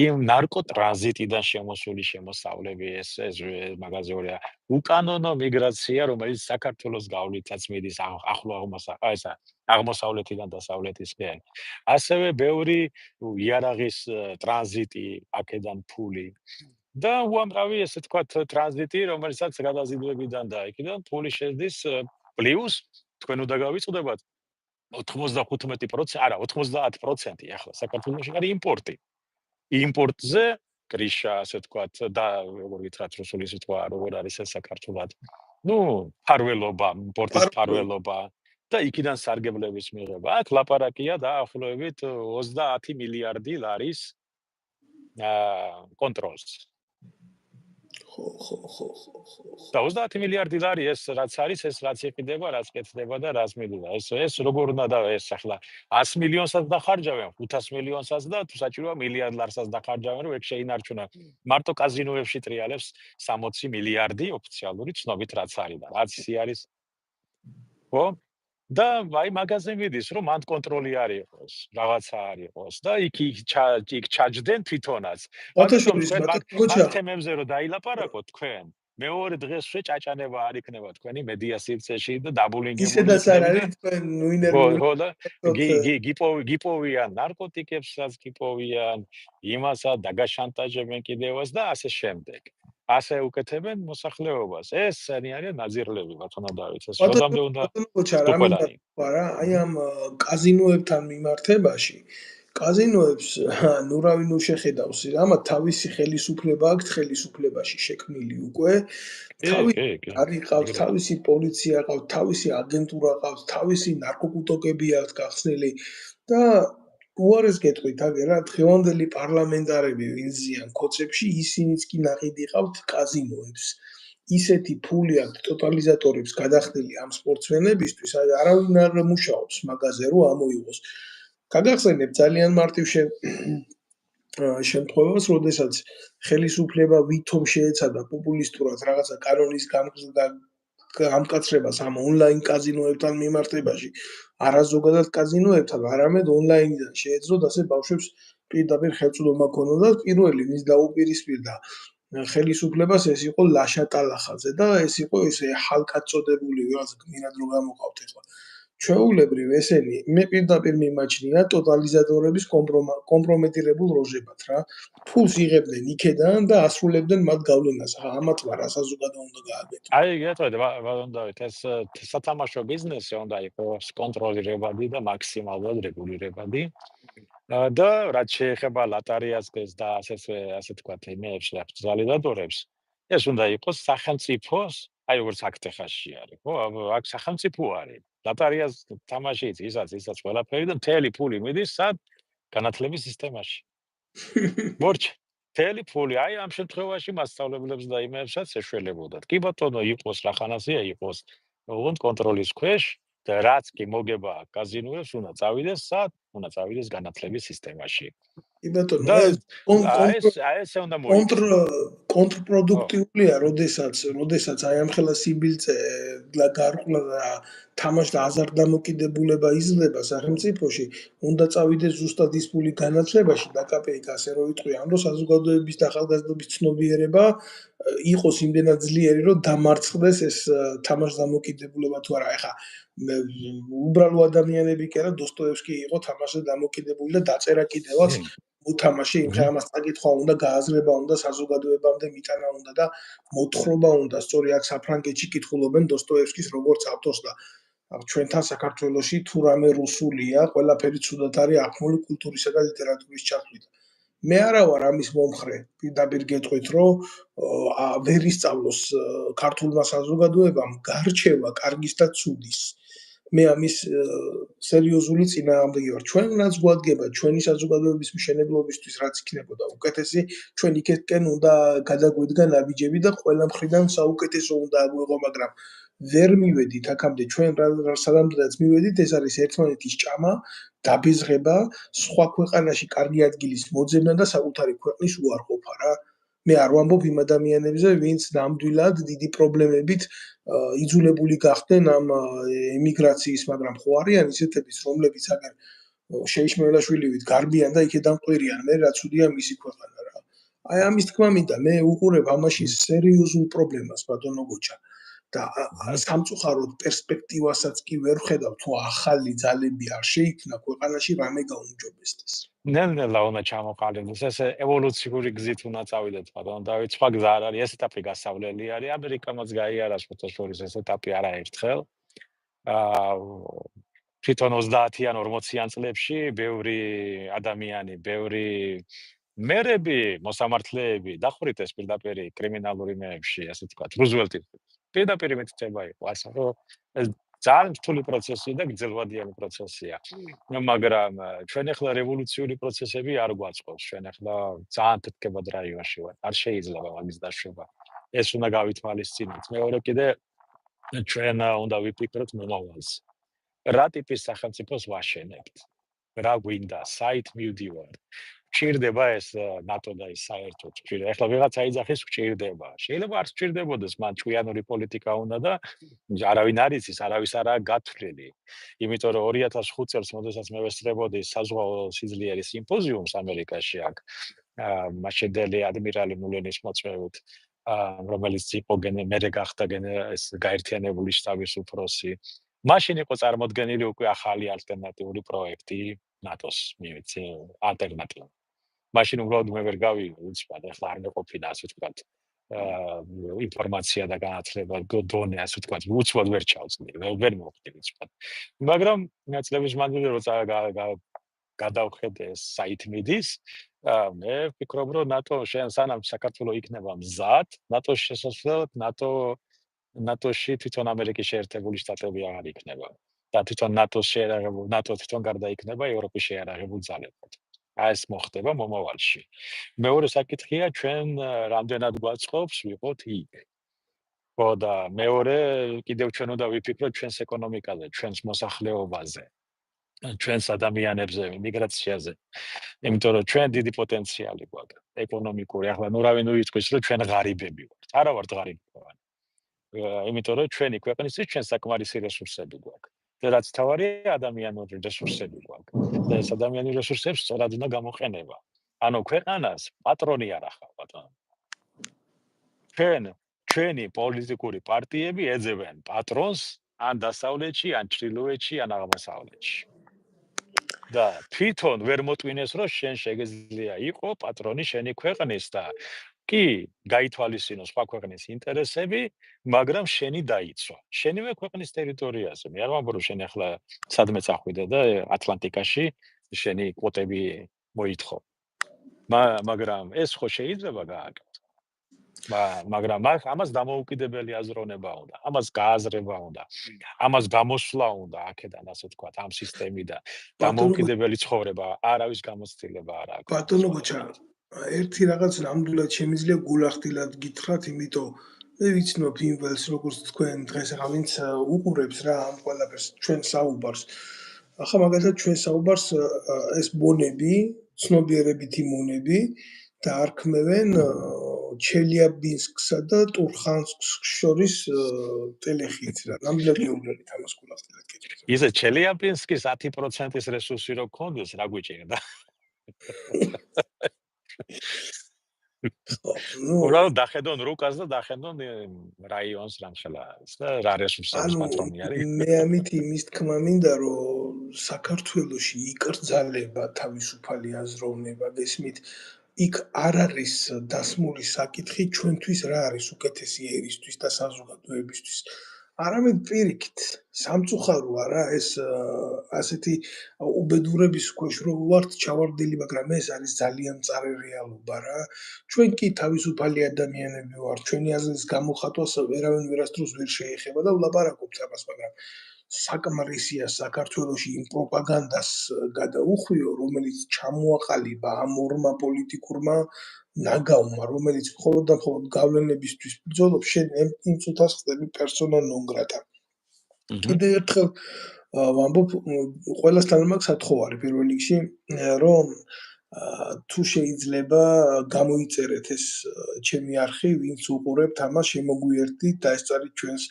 S2: იმ ნარკოტრანზიტიდან შემოსული შემოსავლები, ეს მაგაზეურია. უკანონო მიგრაცია, რომელიც საქართველოს გავლითაც მიდის აღმოსავლეთიდან დასავლეთისკენ. ასევე ბევრი იარაღის ტრანზიტი, აქედან ფული. და უამრავი ესე თქვათ ტრანზიტი, რომელსაც გადაზიდვებიდან და იქიდან ფული შედის პლუს თქვენ უნდა გავიწყდებათ 95%, არა 90% ახლა საქართველოში არის იმპორტი. იმპორტზე კრიშა, ასე თქვათ, და როგორ გითხრათ რუსული სიტყვა, როგორ არის ეს საქართველოს. ფარველობა, იმპორტის ფარველობა და იქიდან სარგებლების მიღება. აქ ლაპარაკია დაახლოებით 30 მილიარდი ლარის კონტროლს. და 30 მილიარდი ლარი ეს რაც არის, ეს რაც იყიდება, რაც კეთდება და რაც მიდოდა. ეს როგორ უნდა და ეს ახლა 100 მილიონსაც დახარჯავენ, 500 მილიონსაც და თუ საჭიროა მილიარდ ლარსაც დახარჯავენ, რომ ეგ შეინარჩუნა. მარტო კაზინოებში ტრიალებს 60 მილიარდი ოფიციალური ცნობით რაც არის და რაც ის არის. ხო? და აი მაგაზე მიდის, რომ მანდ კონტროლი არ იყოს, რაღაცა არ იყოს და იქ ჩაჯდენ თვითონაც. ამ თემებზე რომ დაილაპარაკოთ თქვენ, მეორე დღესვე ჭაჭანება არ იქნება თქვენი მედია სივრცეში და დაბულინგებული.
S1: ისედაც არ არის თქვენ
S2: ვინერული. გიპოვიან ნარკოტიკებსაც, გიპოვიან იმასაც, დაგაშანტაჟებენ კიდევაც და ასე შემდეგ. ასე უკეთებენ მოსახლეობას. ეს არის ნაზირლები, ბატონო დავით. ეს როდამდე უნდა
S1: არა, აი ამ კაზინოებთან მიმართებაში, კაზინოებს რავი შეხედავს, ამათ თავისი ხელისუფლება აქვს ხელისუფლებაში შექმნილი უკვე. თავისი პოლიცია ყავს, თავისი აგენტურა ყავს, თავისი ნარკოკუტოკები აქვს გახსნილი და უარეს გეტყვით, აგერ რა დღევანდელი პარლამენტარები ვინ ზიან კოცებში, ისინიც კი ნაყიდი ყავთ კაზინოებს. ისეთი ფული აქვს ტოტალიზატორებს გადახდილი ამ სპორტსმენებისთვის, აი არავინ არ მუშაობს მაგაზე რომ ამოიღოს. გაგახსენებ ძალიან მარტივ შემთხვევას, როდესაც ხელისუფლება ვითომ შეეცადა პოპულისტურად რაღაცა კანონის გამკაცრებას ამ ონლაინ კაზინოებთან მიმართებაში, არა ზოგადად კაზინოებთან, არამედ ონლაინიდან შეეძლოთ ასე ბავშვებს პირდაპირ ხელწოდომა ქონოდათ. პირველი ვის დაუპირისპირდა ხელისუფლებას ეს იყო ლაშა ტალახაძე და ეს იყო ესე ჰალკად წოდებული ვიღაცა გმირად რო გამოყავთ ახლა. ჩვეულებრივ ესენი მე პირდაპირ მიმაჩნია ტოტალიზატორების კომპრომეტირებულ როჟებად რა. ფულს იღებდნენ იქედან და ასრულებდნენ მათ გავლენას. ამათ რა საზოგადო უნდა გააკეთოს.
S2: აი გეტყვით, ბატონ დავით, ეს სათამაშო ბიზნესი უნდა იყოს კონტროლირებადი და მაქსიმალურად რეგულირებადი. და რაც შეეხება ლოტერიას და ასე თქვათ, იმეებს და ტოტალიზატორებს, ეს უნდა იყოს სახელმწიფოს, აი როგორც აქ ტეხასში არის, ხო? აქ სახელმწიფო არის. ლოტერიას თამაშიც, ისაც ყველაფერი და მთელი ფული მიდის სად? განათლების სისტემაში. მთელი ფული, აი ამ შემთხვევაში მასწავლებლებს და იმებსაც ეშველებოდათ. კი ბატონო, იყოს რახანასია, იყოს ოღონდ კონტროლის ქვეშ და რაც კი მოგება კაზინოებს, უნდა წავიდეს სად? უნდა წავიდეს განათლების სისტემაში.
S1: კი ბატონო,
S2: და
S1: ეს
S2: ეს უნდა მოიქცეს.
S1: კონტრპროდუქტიულია, როდესაც აი ამ ხელა სიბილწე გარყვნილ და თამაშ და აზარ დამოკიდებულება იზრდება სახელმწიფოში, უნდა წავიდეს ზუსტად ის ფული განათლებაში დაკაპეიკა, ასე რომ ვიტყვი, ამ დროს საზოგადოების და ახალგაზრდობის ცნობიერება იყოს იმდენად ძლიერი, რომ დამარცხდეს ეს თამაშ დამოკიდებულება თუ არა. ეხა უბრალო ადამიანები კი არა, დოსტოევსკი იყო თამაშზე დამოკიდებული და დაწერა კიდევაც უთამაში, იმხე ამას წაკითხვა უნდა, გააზრება უნდა, საზოგადოებამდე მიტანა უნდა და მოთხრობა უნდა. სწორი აქ საფრანგეთში კითხულობენ დოსტოევსკის როგორც ავტორს და ჩვენთან საქართველოში თუ რამე რუსულია, ყველაფერი ცუდად არის აღქმული კულტურისა და ლიტერატურის ჩათვლით. მე არა ვარ ამის მომხრე, პირდაპირ გეტყვით, რომ ვერ ისწავლოს ქართულმა საზოგადოებამ გარჩევა კარგის და ცუდის. მე ამის სერიოზული წინააღმდეგი ვარ. ჩვენ რაც გვადგება ჩვენი საზოგადოების მშენებლობისთვის რაც იქნებოდა უკეთესი, ჩვენ იქეთკენ უნდა გადაგვედგა ნაბიჯები და ყველა მხრიდან საუკეთესო უნდა აგვიღო, მაგრამ ვერ მივედით აქამდე ჩვენ სადამდეც მივედით, ეს არის ერთმანეთის ჭამა, დაბეზღება, სხვა ქვეყანაში კარგი ადგილის მოძებნა და საკუთარი ქვეყნის უარყოფა რა. მე არ ვამბობ იმ ადამიანებზე, ვინც ნამდვილად დიდი პრობლემებით იძულებული გახდნენ ამ ემიგრაციის, მაგრამ ხო არიან ისეთებიც, რომლებიც აგერ შეიშმელაშვილივით გარბიან და იქედან ყვირიან, მე რა ცუდია მისი ქვეყანა რა. აი ამის თქმა მინდა, მე უყურებ ამაში სერიოზულ პრობლემას, ბატონო გოჩა. და სამწუხაროდ პერსპექტივასაც კი ვერ ვხედავ, თუ ახალი ძალები არ შეიქმნა ქვეყანაში რამე გაუმჯობესდეს.
S2: ნელ-ნელა უნდა ჩამოყალიბდეს, ეს ევოლუციური გზით უნდა წავიდეთ, ბატონო დავით, სხვა გზა არ არის, ეს ეტაპი გასავლელი არის, ამერიკამაც გაიარა შეთაშორის ეს ეტაპი არაერთხელ. თვითონ 30-იან 40-იან წლებში ბევრი ადამიანი, ბევრი მერები, მოსამართლეები დახვრით ეს პირდაპირ კრიმინალური მეებში, ასე ვთქვათ, რუზველტი პირდაპირ მითითება იყო, ასე რომ ეს ძალიან რთული პროცესი და გრძელვადიანი პროცესია. მაგრამ ჩვენ ახლა რევოლუციური პროცესები არ გვაწყობს, ჩვენ ახლა ძალიან თეთრკებად რაიონში ვართ, არ შეიძლება მაგის დაშვება. ეს უნდა გავითვალისწინოთ. მეორე კიდე ჩვენ უნდა ვიფიქროთ მომავალს. რა ტიპის სახელმწიფოს ვაშენებთ? რა გვინდა, საით მივდივართ? გჭირდება ეს ნატო და ის საერთოდ გჭირდება. ეხლა ვიღაცა იძახის გჭირდება. შეიძლება არ გჭირდებოდეს, მან ჭკვიანური პოლიტიკა უნდა და არავინ არ იცის, არავის არაა გათვლილი. იმიტომ რომ 2005 წელს, როდესაც მე ვესწრებოდი საზღვაო სიძლიერის სიმპოზიუმს ამერიკაში აქ, მაშინდელი ადმირალი მულენის მოწვევით, რომელიც იყო მერე გახდა ეს გაერთიანებული შტაბის უფროსი. მაშინ იყო წარმოდგენილი უკვე ახალი ალტერნატიული პროექტი ნატოს, მივიცი, ალტერნატივა. მაშინ უბრალოდ მე ვერ გავიცვად, ახლა არ მეყოფინა, ასე ვთქვათ, ინფორმაცია და განათლება დონე, ასე ვთქვათ, უცბად ვერ ჩავწვდი, ვერ მოვხდი ვიცვად. მაგრამ წლების მანძილზე როცა გადავხედე საით მიდის, მე ვფიქრობ, რომ ნატო სანამ საქართველო იქნება მზად, ნატოს შესასვლელად, ნატოში თვითონ ამერიკის შეერთებული შტატები აღარ იქნება. და თვითონ ნატო თვითონ გარდაიქმნება ევროპის შეიარაღებულ ძალებად. ეს მოხდება მომავალში. მეორე საკითხია, ჩვენ რამდენად გვაწყობს ვიყოთ იქ. ხო და მეორე კიდევ ჩვენ უნდა ვიფიქროთ ჩვენს ეკონომიკაზე, ჩვენს მოსახლეობაზე, ჩვენს ადამიანებზე, მიგრაციაზე. იმიტომ რომ ჩვენ დიდი პოტენციალი გვაქვს ეკონომიკური. ახლა ნურავინ უიტყვის, რომ ჩვენ ღარიბები ვართ. არა ვართ ღარიბები. იმიტომ რომ ჩვენი ქვეყნისთვის ჩვენ საკმარისი რესურსები გვაქვს. და რაც თავარია ადამიანური რესურსები გვაქვს. და ეს ადამიანური რესურსებს სწორად უნდა გამოყენება. ანუ ქვეყანას პატრონი არ ახავ, ბატონო. ჩვენი პოლიტიკური პარტიები ეძებენ პატრონს ან დასავლეთში, ან ჩრდილოეთში, ან აღმოსავლეთში. და თვითონ ვერ მოტვინეს, რომ შენ შეგეძლია იყო პატრონი შენი ქვეყნის და კი გაითვალისწინო სხვა ქვეყნის ინტერესები, მაგრამ შენი დაიცვა. შენივე ქვეყნის ტერიტორიაზე. მე არ ვამბობ, რომ შენ ახლა სადმე წახვიდე და ატლანტიკაში შენი კვოტები მოითხოვ. მაგრამ ეს ხო შეიძლება გააკეთო. მაგრამ ამას დამოუკიდებელი აზროვნება უნდა, ამას გააზრება უნდა, ამას გამოსვლა უნდა აქედან, ასე ვთქვათ, ამ სისტემიდან. დამოუკიდებელი ცხოვრება, არავის გამოცდილება არ აქვს.
S1: ბატონო გოჩა, ერთი რაღაც ნამდვილად შემიძლია გულახდილად გითხრათ, იმიტომ მე ვიცნობ იმ ველს, როგორც თქვენ დღეს ახლა ვინც უყურებს რა ამ ყველაფერს ჩვენ საუბარს. ახლა მაგალითად ჩვენ საუბარს ეს მონები, ცნობიერებითი მონები დაარქმევენ ჩელიაბინსკსა და ტურხანსკს შორის ტელეხით რა. ნამდვილად გეუბნებით ამას გულახდილად გითხრათ.
S2: ისე ჩელიაბინსკის 10%-ის რესურსი რო გქონდეს, რა გვიჭირდა? უბრალოდ დახედონ რუკას და დახედონ რაიონს რამხელა არის და რა რესურსების პატრონი არის.
S1: მე ამით იმის თქმა მინდა, რომ საქართველოში იკრძალება თავისუფალი აზროვნება, გესმით, იქ არ არის დასმული საკითხი ჩვენთვის რა არის უკეთესი ერისთვის და საზოგადოებისთვის. არამედ პირიქით, სამწუხაროა რა ეს ასეთი უბედურების ქვეშ რო ვართ ჩავარდილი, მაგრამ ეს არის ძალიან მწარე რეალობა რა. ჩვენ კი თავისუფალი ადამიანები ვართ, ჩვენი აზრის გამოხატვას ვერავინ ვერასდროს ვერ შეეხება და ვლაპარაკობთ ამას, მაგრამ საკმარისია საქართველოში იმ პროპაგანდას გადაუხვიო, რომელიც ჩამოაყალიბა ამ ორმა პოლიტიკურმა ნაგავმა, რომელიც მხოლოდ და მხოლოდ გავლენებისთვის ბრძოლობს, შენ იმ წუთას ხდები პერსონა ნონ გრატა. კიდევ ერთხელ ვამბობ, ყველასთან მაქვს სათხოვარი პირველ რიგში, რომ თუ შეიძლება გამოიწერეთ ეს ჩემი არხი, ვინც უყურებთ ამას, შემოგვიერთდით და ეს წარით ჩვენს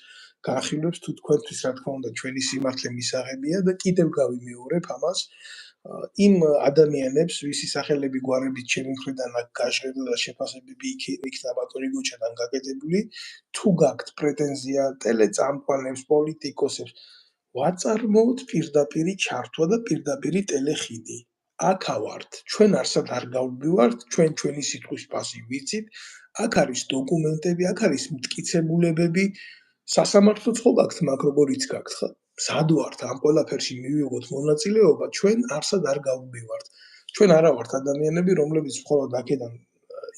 S1: განხილვებს, თუ თქვენთვის რა თქმა უნდა ჩვენი სიმართლე მისაღებია და კიდევ გავიმეორებ ამას, იმ ადამიანებს, ვისი სახელები გვარებით ჩემი მხრიდან აქ გაჟღერდა და შეფასებები იქნა ბატონი გოჩადან გაკეთებული, თუ გაქვთ პრეტენზია ტელეწამყვანებს, პოლიტიკოსებს, ვაწარმოოთ პირდაპირი ჩართვა და პირდაპირი ტელეხიდი. აქა ვართ, ჩვენ არსად არ გავბივართ, ჩვენ ჩვენი სიტყვის ფასი ვიცით, აქ არის დოკუმენტები, აქ არის მტკიცებულებები, სასამართლოც ხო გაქვთ, მაგ როგორიც გაქვთ ხა. სად ვართ ამ ყველაფერში მივიღოთ მონაწილეობა, ჩვენ არსად არ გავბივართ. ჩვენ არა ვართ ადამიანები, რომლებიც მხოლოდ აქედან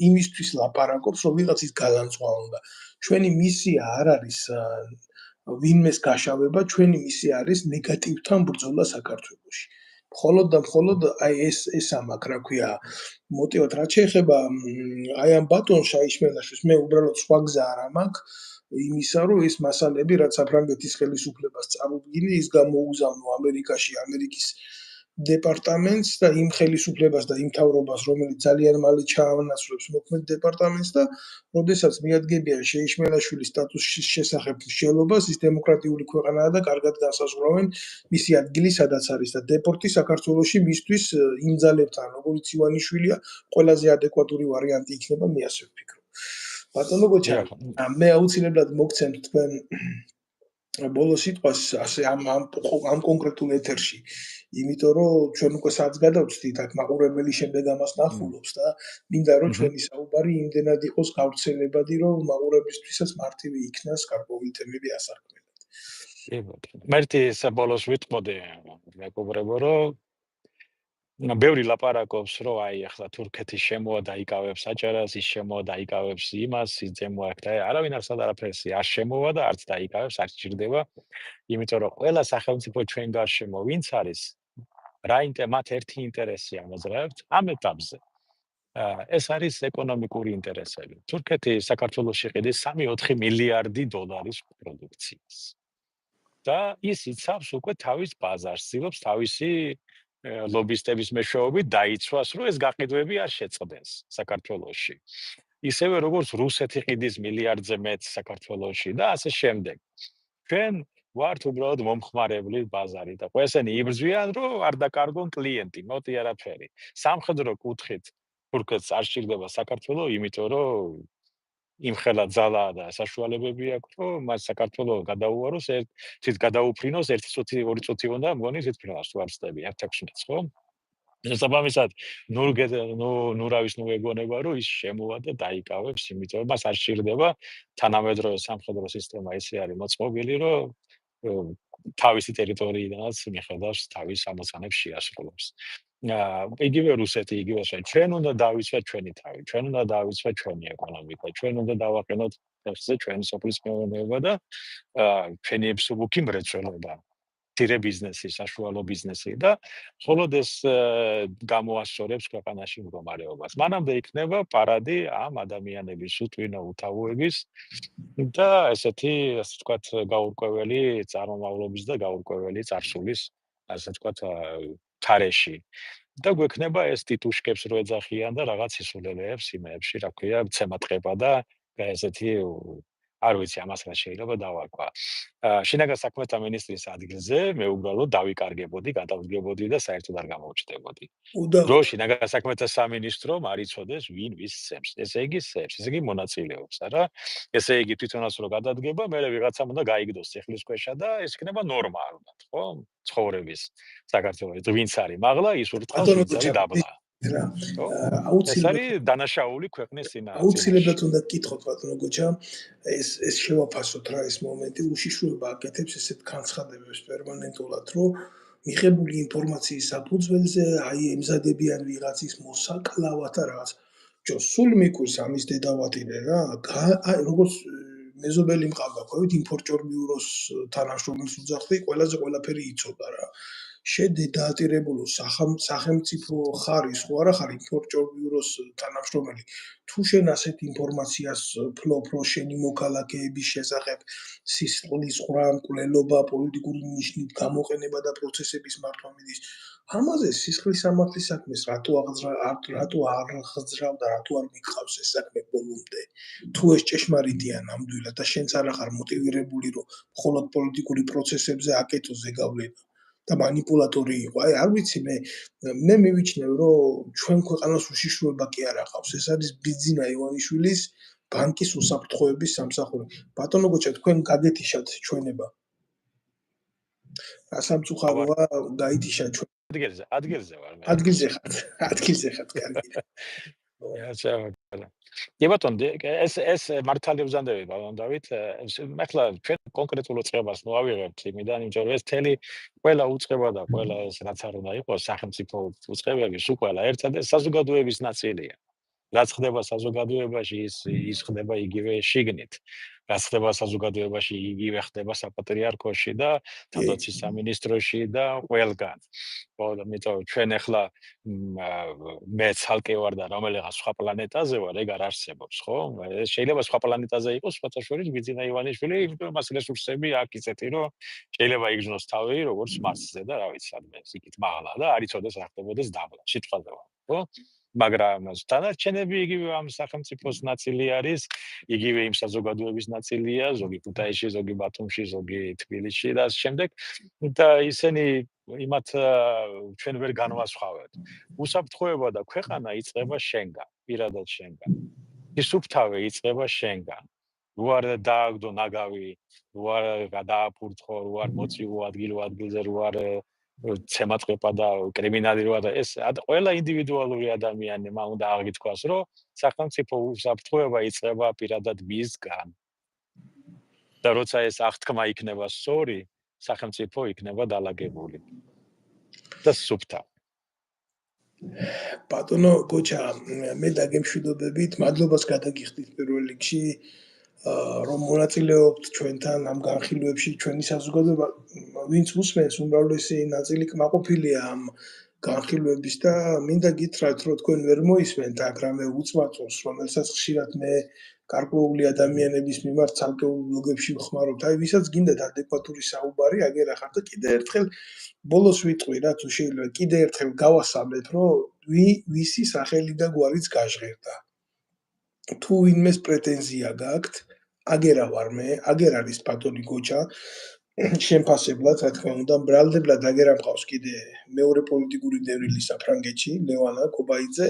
S1: იმისთვის ლაპარაკობს, რომ ვიღაცის გალანძღვა უნდა. ჩვენი მისია არ არის ვინმეს გაშავება, ჩვენი მისია არის ნეგატივთან ბრძოლა საქართველოში. მხოლოდ და მხოლოდ აი ეს ამაკ, რა ქვია, მოტივად რაც შეეხება აი ამ ბატონ შაიშმელაშვილს, მე უბრალოდ სხვა გზა არ მაქვს იმისა, რომ ეს მასალები, რაც საფრანგეთის ხელისუფლებას წარუდგინე, ის გამოუგზავნო ამერიკაში, ამერიკის დეპარტამენტს და იმ ხელისუფლებას და იმ მთავრობას, რომელიც ძალიან მალე ჩაანაცვლებს მოქმედ დეპარტამენტს და როდესაც მიადგებიან შეიშმელაშვილის სტატუსის შესახებ მსჯელობას, ის დემოკრატიული ქვეყანაა და კარგად განსაზღვრავენ მისი ადგილი სადაც არის და დეპორტი საქართველოში მისთვის იმ ძალებთან, როგორც ივანიშვილია, ყველაზე ადეკვატური ვარიანტი იქნება, მე ასე ვფიქრობ. ბატონო გოჩა, მე აუცილებლად მოგცემთ თქვენ ბოლო სიტყვას ასე ამ კონკრეტულ ეთერში, იმიტომ რომ ჩვენ უკვე საათს გადავწვდით, აქ მაყურებელი შემდეგ ამას ნახულობს და მინდა რომ ჩვენი საუბარი იმდენად იყოს გავრცელებადი, რომ მაყურებლისთვისაც მარტივი იქნას გარკვეული თემები ასარქმელად.
S2: მერტი საბოლოს ვიტყოდი, მეგობრებო, რომ ბევრი ლაპარაკობს, რომ აი ახლა თურქეთის შემოა დაიკავებს აჭარას, ის შემოა დაიკავებს იმას, ის ზემო აქ და არავინ არაფერს არ შემოა და არც დაიკავებს, არ სჭირდება, იმიტომ რომ ყველა სახელმწიფო ჩვენ გარშემო ვინც არის, მათ ერთი ინტერესი ამოძრავებთ ამ ეტაპზე. ეს არის ეკონომიკური ინტერესები. თურქეთი საქართველოში ყიდის 3-4 მილიარდი დოლარის პროდუქციას. და ის იცავს უკვე თავის ბაზარს, ცდილობს თავისი ლობისტების მეშვეობით დაიცვას, რომ ეს გაყიდვები არ შეწყდეს საქართველოში. ისევე როგორც რუსეთი ყიდის მილიარდზე მეტ საქართველოში და ასე შემდეგ. ჩვენ ვართ უბრალოდ მომხმარებლი ბაზარი და ყველასენი იბრძვიან, რომ არ დაკარგონ კლიენტი, მოტი არაფერი. სამხედრო კუთხით თურქეთს არ სჭირდება საქართველო, იმიტომ რომ იმხელა ძალა და საშუალებები აქვს, რომ მას საქართველო გადაუაროს, თვით გადაუფრინოს 1 წუთი, 2 წუთი უნდა მგონი თვითმფრინავს თუ არ ვცდები 16-ს, ხო? შესაბამისად, ნურავის ეგონება, რომ ის შემოვა და დაიკავებს, იმიტომ რომ მას არ სჭირდება თანამედროვე სამხედრო სისტემა ისე არის მოწყობილი, რომ თავისი ტერიტორიიდანაც მიხედავს თავის ამოცანებს შეასრულებს. იგივე რუსეთი, იგივე ჩვენ უნდა დავიცვათ ჩვენი თავი, ჩვენ უნდა დავიცვათ ჩვენი ეკონომიკა, ჩვენ უნდა დავაყენოთ ჩვენი სოფლის მეურნეობა და ჩვენი მსუბუქი მრეწველობა. მცირე ბიზნესი, საშუალო ბიზნესი და მხოლოდ ეს გამოასწორებს ქვეყანაში მდგომარეობას. მანამდე იქნება პარადი ამ ადამიანების უთვინო უთავოების და ესეთი, ასე ვთქვათ, გაურკვეველი წარმომავლობის და გაურკვეველი წარსულის, ასე ვთქვათ, თარეში. და გვექნება ეს ტიტუშკებს რო ეძახიან და რაღაც ისულელეებს იმეებში, რა ქვია, ცემატყება და ესეთი არ ვიცი ამას რა შეიძლება დავარქვა. შინაგან საქმეთა მინისტრის ადგილზე მე უბრალოდ დავიკარგებოდი, გადავდგებოდი და საერთოდ არ გამოვჩნდებოდი. რო შინაგან საქმეთა სამინისტრომ არ იცოდეს ვინ ვის სცემს. ესე იგი სცემს, ესე იგი მონაწილეობს, არა? ესე იგი თვითონაც რო გადადგება, მე ვიღაცამ უნდა გაიგდოს ციხლისქვეშა და ეს იქნება ნორმა ალბათ, ხო? ცხოვრების საქართველოს ვინც არის მაღლა, ის ურტყავს ვინც არის დაბლა.
S1: რა
S2: ეს არის დანაშაული ქვეყნის წინააღმდეგ.
S1: აუცილებლად უნდა გკითხოთ ბატონო გოჩა, ეს შევაფასოთ რა ეს მომენტი, უშიშროება აკეთებს ესეთ განცხადებებს პერმანენტულად, რომ მიღებული ინფორმაციის საფუძველზე აი ემზადებიან ვიღაცის მოსაკლავად და რაღაც. სულ მიკვირს ამის დედავატირე რა, როგორც მეზობელი მყავდა, ყვევით ინფორტიორ ბიუროს თანამშრომელს უძახდი, ყველაზე ყველაფერი იცოდა რა. შედედაატირებულო სახელმწიფო ხარის ხო არა ხარ ინფორტიორ ბიუროს თანამშრომელი. თუ შენ ასეთ ინფორმაციას ფლობ, რომ შენი მოქალაქეების შესახებ სისხლის ღვრა, მკვლელობა, პოლიტიკური ნიშნით გამოყენება და პროცესების მართვა მიდის, ამაზე სისხლის სამართლის საქმეს რატო არ ხძრავ და რატო არ მიყავს ეს საქმე ბოლომდე? თუ ეს ჭეშმარიტია ნამდვილად და შენც არ ახარ მოტივირებული, რომ მხოლოდ პოლიტიკური პროცესებზე აკეთო ზეგავლენა და манипуляტორი იყო. აი არ ვიცი მე მივიჩნევ რომ ჩვენ ქვეყანას უშიშროება კი არ ახავს. ეს არის ბიძინა ივანიშვილის ბანკის უსაფრთხოების სამსახური. ბატონო გოჩა თქვენ გაგეთიშათ ჩვენება. რა სამწუხაროა გაითიშა ჩვენ.
S2: ადგილზე ვარ მე.
S1: ადგილზე ხართ, კარგი.
S2: კი ბატონო, ეს მართალი ბრძანდები ბატონ დავით, ახლა ჩვენ კონკრეტულ უწყებას მოვავიღებთ იმიდან, იმიტომ რომ ეს თელი ყველა უწყება და ყველა ეს რაც არ უნდა იყოს სახელმწიფო უწყებები, სულ ყველა ერთად საზოგადოების ნაწილია. რაც ხდება საზოგადოებაში, ის ხდება იგივე შიგნით. რაც ხდება საზოგადოებაში, იგივე ხდება საპატრიარქოში და თავდაცვის სამინისტროში და ყველგან. იმიტომ ჩვენ ახლა მე ცალკე ვარ და რომელიღაც სხვა პლანეტაზე ვარ, ეგ არ არსებობს, ხო? შეიძლება სხვა პლანეტაზე იყოს, სხვათა შორის ბიძინა ივანიშვილი, იმიტომ მას რესურსები აქვს ისეთი, რომ შეიძლება იგრძნოს თავი როგორც მარსზე და რა ვიცი, სადმე იქით მაღლა და არ იცოდეს რა ხდებოდეს დაბლა, სიტყვაზე ვარ, ხო? მაგრამ დანარჩენები იგივე ამ სახელმწიფოს ნაწილი არის, იგივე იმ საზოგადოების ნაწილია, ზოგი ქუთაისში, ზოგი ბათუმში, ზოგი თბილისში და ამ შემდეგ და ისინი იმათ ჩვენ ვერ განვასხვავებთ. უსაფრთხოება და ქვეყანა იწყება შენგან, პირადად შენგან. ისუფთავე იწყება შენგან. რო არ დააგდო ნაგავი, რო არ გადააფურთხო, რო არ მოწიო ადგილზე, რო არ ცემატყება და კრიმინალი როა და ეს ყველა ინდივიდუალური ადამიანმა უნდა აღიქواس, რომ სახელმწიფო უსაფრთხოება იწყება პირადად მისგან. და როცა ეს აღთქმა იქნება სწორი, სახელმწიფო იქნება დალაგებული. და სუფთა.
S1: ბატონო გოჩა, მე დაგემშვიდობებით, მადლობას გადაგიხდით პირველ რიგში, რომ მონაწილეობთ ჩვენთან ამ განხილვებში, ჩვენი საზოგადოება, ვინც უსმენს, უმრავლესი ნაწილი კმაყოფილია ამ განხილვების და მინდა გითხრათ, რომ თქვენ ვერ მოისმენთ აქ რამე უწმაწოს, რომელსაც ხშირად მე გარკვეული ადამიანების მიმართ ცალკეულ ბლოგებში ვხმარობთ. აი, ვისაც გინდათ ადეკვატური საუბარი, აგერ ახარ და კიდე ერთხელ ბოლოს ვიტყვი რა, თუ შეიძლება კიდე ერთხელ გავასწავლეთ, რომ ვისი სახელი და გვარიც გაჟღერდა. თუ ვინმეს პრეტენზია გაქვთ, აგერა ვარ მე, აგერ არის ბატონი გოჩა, შემფასებლად, რა თქმა უნდა, ბრალდებლად აგერა მყავს კიდე მეორე პოლიტიკური დევრილი საფრანგეთში, ლევანა კობაიძე,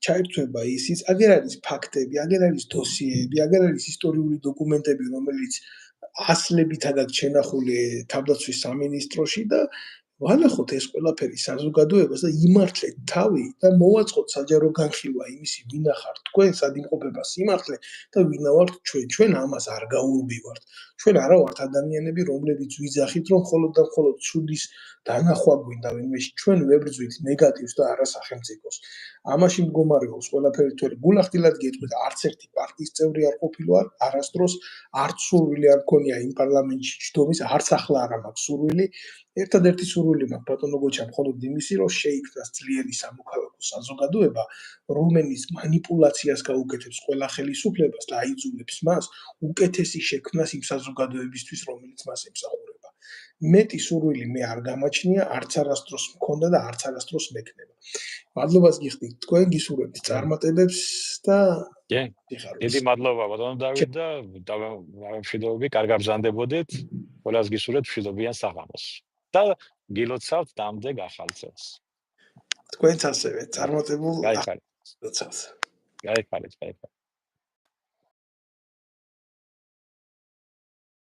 S1: ჩაირთვება ისიც, აგერ არის ფაქტები, აგერ არის დოსიეები, აგერ არის ისტორიული დოკუმენტები, რომელიც ასლებით აქვს შენახული თავდაცვის სამინისტროში და ვალახოთ ეს ყველაფერი საზოგადოებას და იმართლეთ თავი და მოვაწყოთ საჯარო განხილვა იმისი ვინა ხართ თქვენ, სად იმყოფება სიმართლე და ვინა ვართ ჩვენ. ჩვენ ამას არ გაურბივართ. ჩვენ არა ვართ ადამიანები, რომლებიც ვიძახით, რომ მხოლოდ და მხოლოდ ცუდის დანახვა გვინდა ვინმეში. ჩვენ ვებრძვით ნეგატივს და არა სახელმწიფოს. ამაში მდგომარეობს ყველაფერი თორე გულახდილად გეტყვით, არც ერთი პარტიის წევრი არ ყოფილვარ, არასდროს არც სურვილი არ მქონია იმ პარლამენტში ჯდომის, არც ახლა არ მაქვს სურვილი. ერთადერთი სურვილი მაქვს ბატონო გოჩა მხოლოდ იმისი, რომ შეიქმნას ძლიერი სამოქალაქო საზოგადოება, რომელიც манипуляციას გაუკეთებს ყველა ხელისუფლებას და აიძულებს მას უკეთესი შექმნას იმ საზოგადოებისთვის, რომელიც მას ემსახურება. მეტი სურვილი მე არ გამაჩნია, არც არასდროს მქონდა და არც არასდროს მექნება. მადლობას გიხდით თქვენ, გისურვებთ წარმატებებს და
S2: კი.
S1: სიხარულს.
S2: დიდი მადლობა ბატონო დავით და მშვიდობები, კარგ გაბრძანდებოდეთ. ყველას გისურვებთ მშვიდობიან საღამოს. და გილოცავთ დამდეგ ახალ წელს.
S1: თქვენც ასევე წარმატებულ
S2: გაიხარეთ.
S1: როცავს.
S2: გაიხარეთ.